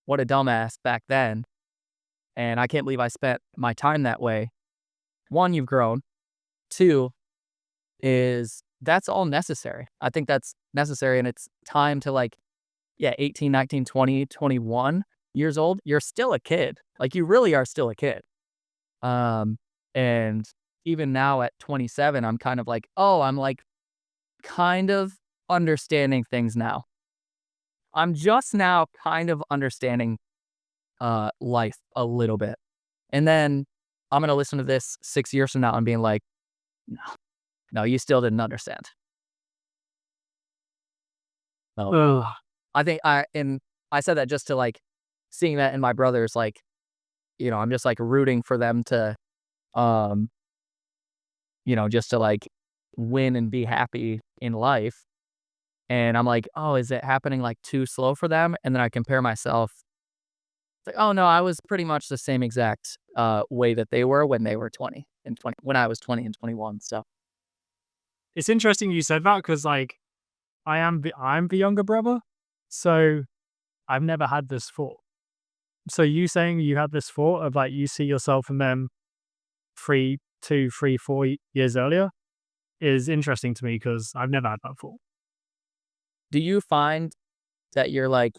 what a dumbass back then, and I can't believe I spent my time that way. One, you've grown. Two is that's all necessary. I think that's necessary and it's time to like, yeah, 18, 19, 20, 21 years old. You're still a kid. Like you really are still a kid. Um, and even now at 27, I'm kind of like, oh, I'm like kind of understanding things now. I'm just now kind of understanding life a little bit. And then I'm gonna listen to this 6 years from now and being like, no, no, you still didn't understand. No. Ugh. I think I said that just to like seeing that in my brothers, like, I'm just like rooting for them to um, just to like win and be happy in life. And I'm like, oh, is it happening like too slow for them? And then I compare myself. It's like, oh no, I was pretty much the same exact way that they were when they were 20 and 20 when I was 20 and 21. So It's interesting you said that because like I'm the younger brother, so I've never had this thought. So you saying you had this thought of like you see yourself in them 4 years earlier is interesting to me because I've never had that thought. do you find that you're like,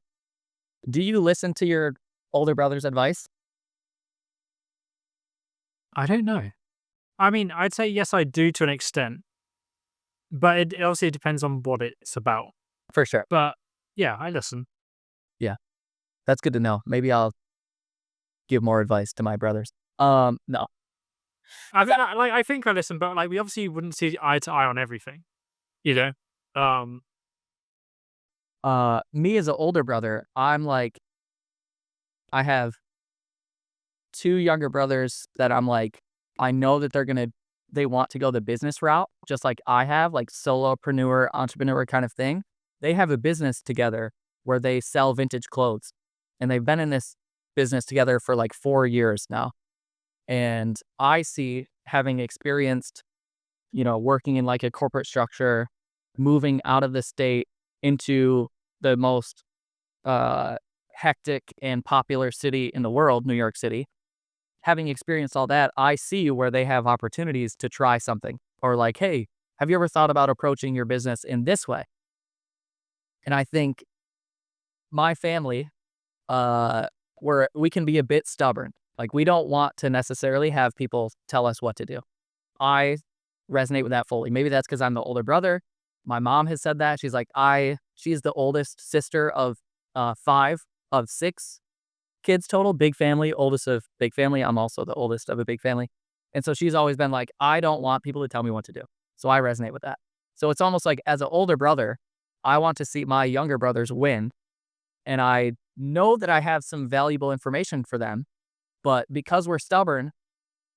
do you listen to your older brother's advice? I don't know. I mean, I'd say yes, I do to an extent, but it obviously depends on what it's about. For sure. But yeah, I listen. Yeah. That's good to know. Maybe I'll give more advice to my brothers. No. I think I listen, but like we obviously wouldn't see eye to eye on everything, you know. Um, Me as an older brother, I'm like, I have two younger brothers that I'm like, I know that they want to go the business route, just like I have, like solopreneur, entrepreneur kind of thing. They have a business together where they sell vintage clothes, and they've been in this business together for like 4 years now. And I see having experienced, working in like a corporate structure, moving out of the state into the most uh, hectic and popular city in the world, New York City. Having experienced all that, I see where they have opportunities to try something or like, hey, have you ever thought about approaching your business in this way? And I think my family, where we can be a bit stubborn. Like we don't want to necessarily have people tell us what to do. I resonate with that fully. Maybe that's because I'm the older brother. My mom has said that. She's the oldest sister of five of six kids total, big family, oldest of big family. I'm also the oldest of a big family. And so she's always been like, I don't want people to tell me what to do. So I resonate with that. So it's almost like as an older brother, I want to see my younger brothers win. And I know that I have some valuable information for them, but because we're stubborn,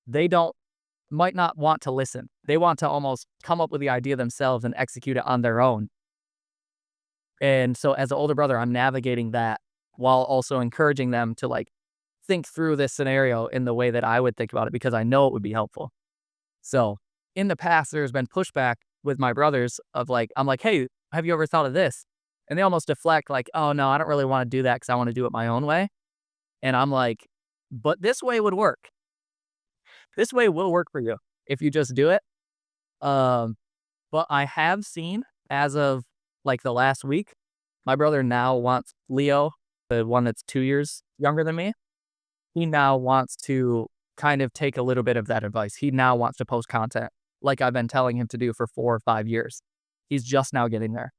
they might not want to listen. They want to almost come up with the idea themselves and execute it on their own. And so as an older brother, I'm navigating that while also encouraging them to like think through this scenario in the way that I would think about it because I know it would be helpful. So in the past, there's been pushback with my brothers of like, I'm like, hey, have you ever thought of this? And they almost deflect like, oh no, I don't really want to do that because I want to do it my own way. And I'm like, but this way would work. This way will work for you if you just do it. Um, but I have seen as of like the last week, my brother now wants Leo, the one that's 2 years younger than me. He now wants to kind of take a little bit of that advice. He now wants to post content like I've been telling him to do for 4 or 5 years. He's just now getting there.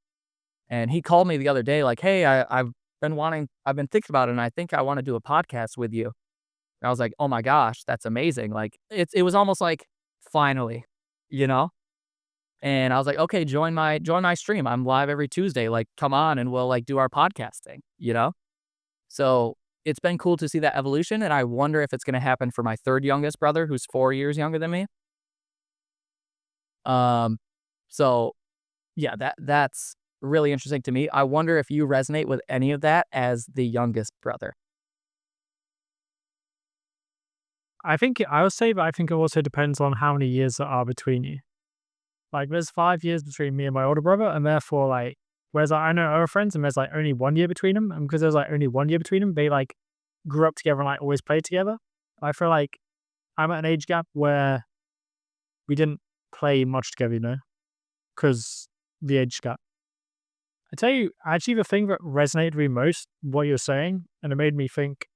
And he called me the other day, like, hey, I've been thinking about it and I think I want to do a podcast with you. And I was like, oh my gosh, that's amazing. Like it was almost like finally, you know? And I was like, okay, join my stream. I'm live every Tuesday. Like, come on and we'll like do our podcast thing, you know? So it's been cool to see that evolution, and I wonder if it's gonna happen for my 3rd youngest brother, who's 4 years younger than me. Um, so, yeah, that's really interesting to me. I wonder if you resonate with any of that as the youngest brother. I think I would say, but I think it also depends on how many years there are between you. Like, there's 5 years between me and my older brother, and therefore, like, whereas I know other friends, and there's, like, only 1 year between them, and because there's, like, only 1 year between them, they, like, grew up together and, like, always played together. I feel like I'm at an age gap where we didn't play much together, because the age gap. I tell you, actually, the thing that resonated with me most, what you're saying, and it made me think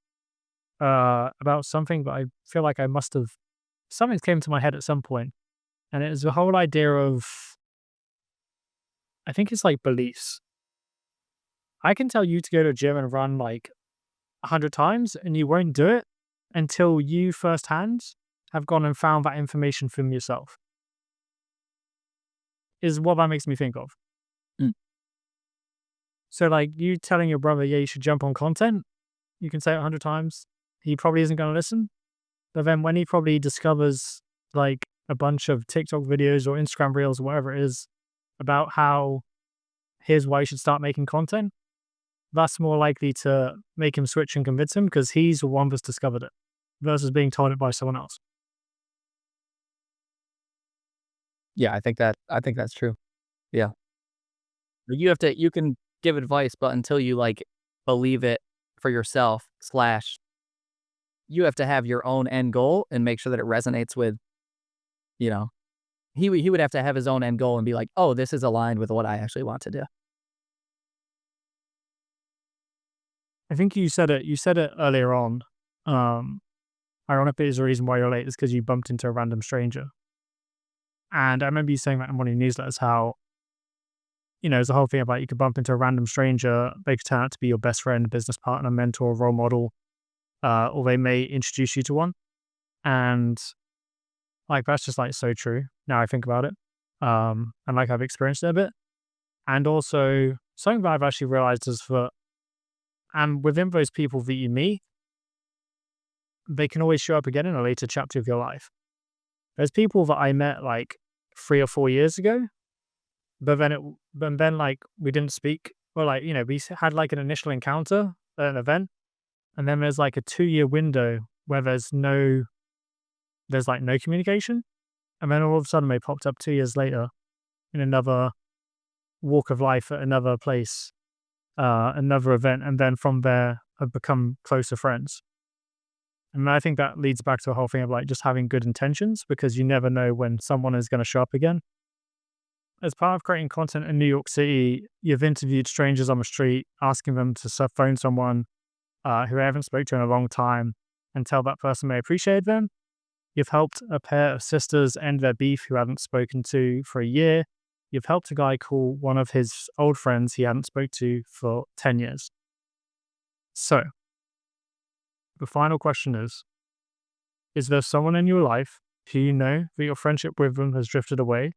about something that I feel like I must have, something came to my head at some point, and it was the whole idea of, I think it's like beliefs. I can tell you to go to a gym and run like 100 times, and you won't do it until you firsthand have gone and found that information from yourself, is what that makes me think of. Mm. So, like, you telling your brother, yeah, you should jump on content, you can say it 100 times. He probably isn't going to listen. But then when he probably discovers like a bunch of TikTok videos or Instagram reels or whatever it is about how, here's why you should start making content, that's more likely to make him switch and convince him because he's the one that's discovered it versus being told it by someone else. Yeah, I think that's true. Yeah. You can give advice, but until you, like, believe it for yourself, slash, you have to have your own end goal and make sure that it resonates with, you know, he would have to have his own end goal and be like, "Oh, this is aligned with what I actually want to do." I think you said it earlier on. Um, Ironically, is the reason why you're late is because you bumped into a random stranger. And I remember you saying that in one of your newsletters, how, there's the whole thing about you could bump into a random stranger, they could turn out to be your best friend, business partner, mentor, role model, or they may introduce you to one. And like, that's just like so true. Now I think about it. And like I've experienced it a bit. And also something that I've actually realized is that, and within those people that you meet, they can always show up again in a later chapter of your life. There's people that I met like 3 or 4 years ago, but then like we didn't speak, or like, we had like an initial encounter at an event. And then there's like a 2 year window where there's like no communication. And then all of a sudden they popped up 2 years later in another walk of life at another place, another event. And then from there have become closer friends. And I think that leads back to the whole thing of like just having good intentions, because you never know when someone is going to show up again. As part of creating content in New York City, you've interviewed strangers on the street, asking them to phone someone who they haven't spoken to in a long time and tell that person they appreciate them. You've helped a pair of sisters end their beef who hadn't spoken to for a year. You've helped a guy call one of his old friends he hadn't spoke to for 10 years. So, the final question is there someone in your life who you know that your friendship with them has drifted away,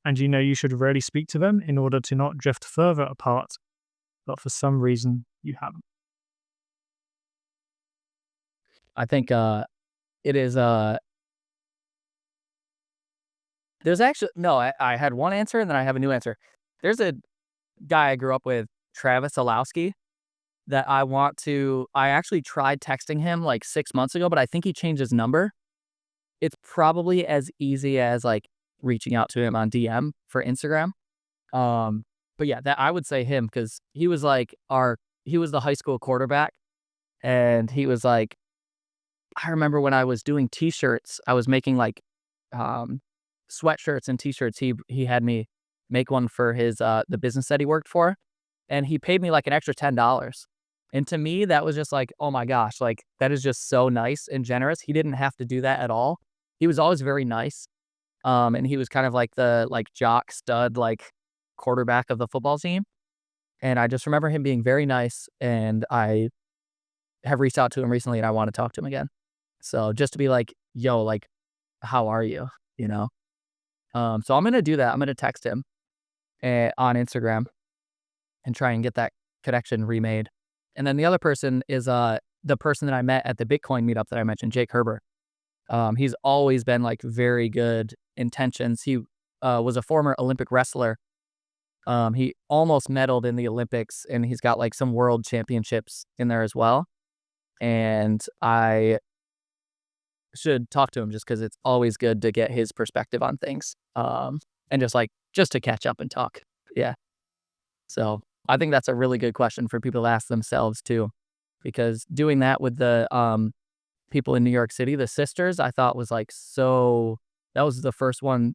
and you know you should really speak to them in order to not drift further apart, but for some reason you haven't? I think, it is, there's actually no, I had one answer and then I have a new answer. There's a guy I grew up with, Travis Olowski, that I actually tried texting him like 6 months ago, but I think he changed his number. It's probably as easy as, like, reaching out to him on DM for Instagram. But yeah, that I would say him because he was the high school quarterback, and he was like, I remember when I was doing T-shirts, I was making, like, um, sweatshirts and T-shirts. He had me make one for his, the business that he worked for, and he paid me, like, an extra $10. And to me, that was just like, "Oh my gosh," like, that is just so nice and generous. He didn't have to do that at all. He was always very nice, and he was kind of like the, like, jock stud, like, quarterback of the football team, and I just remember him being very nice, and I have reached out to him recently, and I wanna talk to him again. So, just to be like, "Yo, like, how are you?" You know? So I'm gonna do that. I'm gonna text him, on Instagram and try and get that connection remade. And then the other person is, the person that I met at the Bitcoin meetup that I mentioned, Jake Herber. He's always been like very good intentions. He was a former Olympic wrestler. He almost medaled in the Olympics, and he's got like some world championships in there as well. And I should talk to him just because it's always good to get his perspective on things. And just to catch up and talk. Yeah. So I think that's a really good question for people to ask themselves too, because doing that with the people in New York City, the sisters, I thought was like so. That was the first one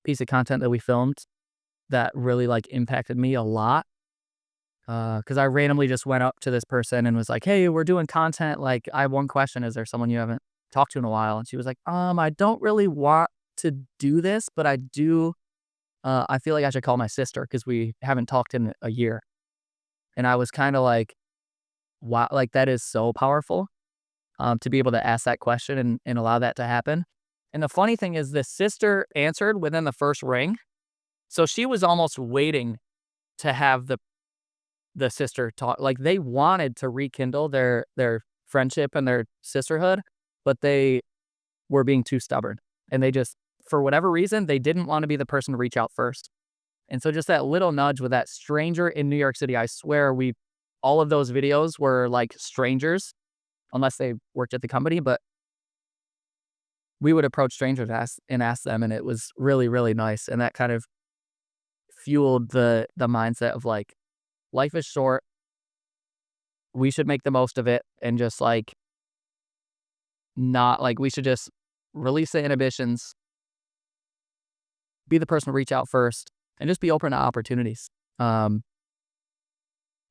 piece of content that we filmed that really like impacted me a lot. Because I randomly just went up to this person and was like, "Hey, we're doing content. Like, I have one question. Is there someone you haven't talked to in a while?" And she was like, I don't really want to do this, but I do. I feel like I should call my sister because we haven't talked in a year." And I was kind of like, "Wow, like that is so powerful." To be able to ask that question and allow that to happen. And the funny thing is, the sister answered within the first ring, so she was almost waiting to have the sister talk. Like they wanted to rekindle their friendship and their sisterhood, but they were being too stubborn. And they just, for whatever reason, they didn't want to be the person to reach out first. And so just that little nudge with that stranger in New York City, I swear all of those videos were like strangers, unless they worked at the company, but we would approach strangers and ask them, and it was really, really nice. And that kind of fueled the mindset of like, life is short. We should make the most of it and just like not like we should just release the inhibitions, be the person to reach out first, and just be open to opportunities. Um,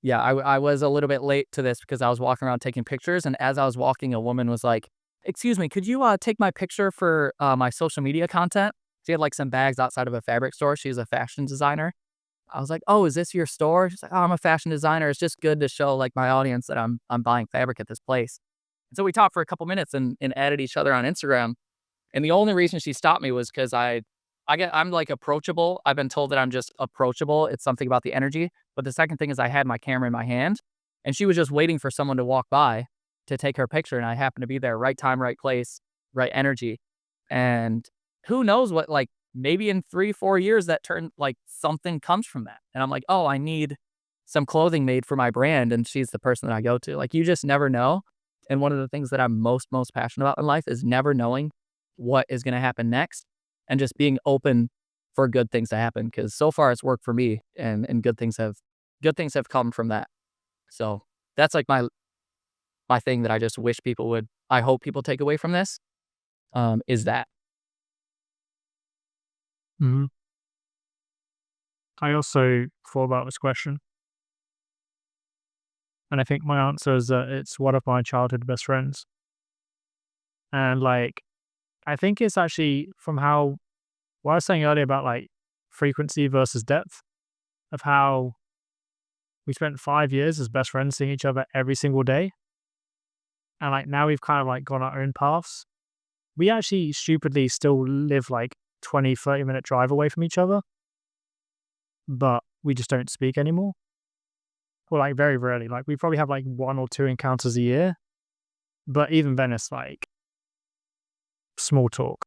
yeah, I was a little bit late to this because I was walking around taking pictures, and as I was walking, a woman was like, "Excuse me, could you take my picture for my social media content?" She had like some bags outside of a fabric store. She's a fashion designer. I was like, "Oh, is this your store?" She's like, "Oh, I'm a fashion designer. It's just good to show like my audience that I'm buying fabric at this place." And so we talked for a couple minutes and added each other on Instagram. And the only reason she stopped me was because I'm like approachable. I've been told that I'm just approachable. It's something about the energy. But the second thing is I had my camera in my hand, and she was just waiting for someone to walk by to take her picture, and I happened to be there, right time, right place, right energy. And who knows what, like maybe in 3, 4 years that turn like something comes from that. And I'm like, "Oh, I need some clothing made for my brand," and she's the person that I go to. Like you just never know. And one of the things that I'm most passionate about in life is never knowing what is going to happen next and just being open for good things to happen. Because so far it's worked for me, and good things have come from that. So that's like my thing that I just wish people would. I hope people take away from this. Is that Mhm. I also thought about this question, and I think my answer is that it's one of my childhood best friends. And like, I think it's actually from how what I was saying earlier about like frequency versus depth of how we spent 5 years as best friends seeing each other every single day. And like now we've kind of like gone our own paths. We actually stupidly still live like 20, 30-minute drive away from each other, but we just don't speak anymore. Or like very rarely. Like we probably have like 1 or 2 encounters a year. But even then it's like small talk.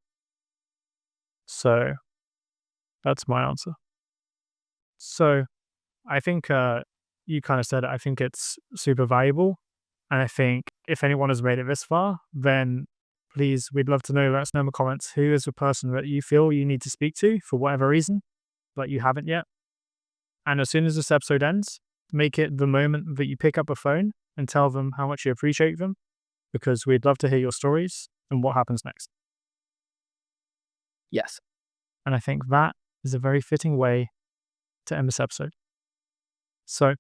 So that's my answer. So I think you kind of said it. I think it's super valuable. And I think if anyone has made it this far, then please, we'd love to know. Let us know in the comments who is the person that you feel you need to speak to for whatever reason, but you haven't yet. And as soon as this episode ends, make it the moment that you pick up a phone and tell them how much you appreciate them, because we'd love to hear your stories and what happens next. yes? And I think that is a very fitting way to end this episode. So,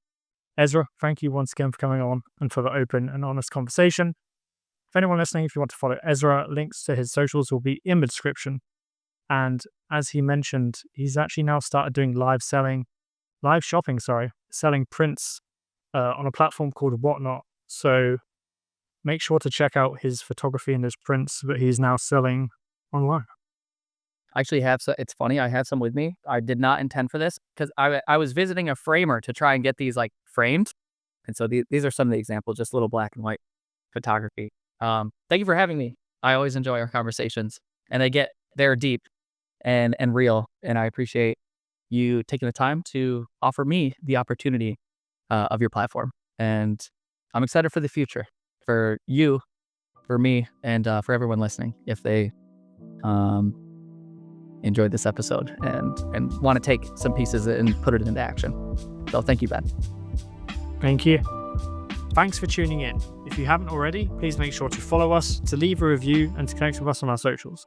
Ezra, thank you once again for coming on and for the open and honest conversation. If anyone listening, if you want to follow Ezra, links to his socials will be in the description. And as he mentioned, he's actually now started doing live shopping, selling prints on a platform called Whatnot. So make sure to check out his photography and his prints that he's now selling online. I actually have some. It's funny. I have some with me. I did not intend for this because I was visiting a framer to try and get these like framed, and so these are some of the examples, just little black and white. photography. Thank you for having me. I always enjoy our conversations, and they're deep and real, and I appreciate you taking the time to offer me the opportunity of your platform. And I'm excited for the future, for you, for me, and for everyone listening. If they um, enjoyed this episode and want to take some pieces and put it into action. So thank you, Ben. Thank you. Thanks for tuning in. If you haven't already, please make sure to follow us, to leave a review, and to connect with us on our socials.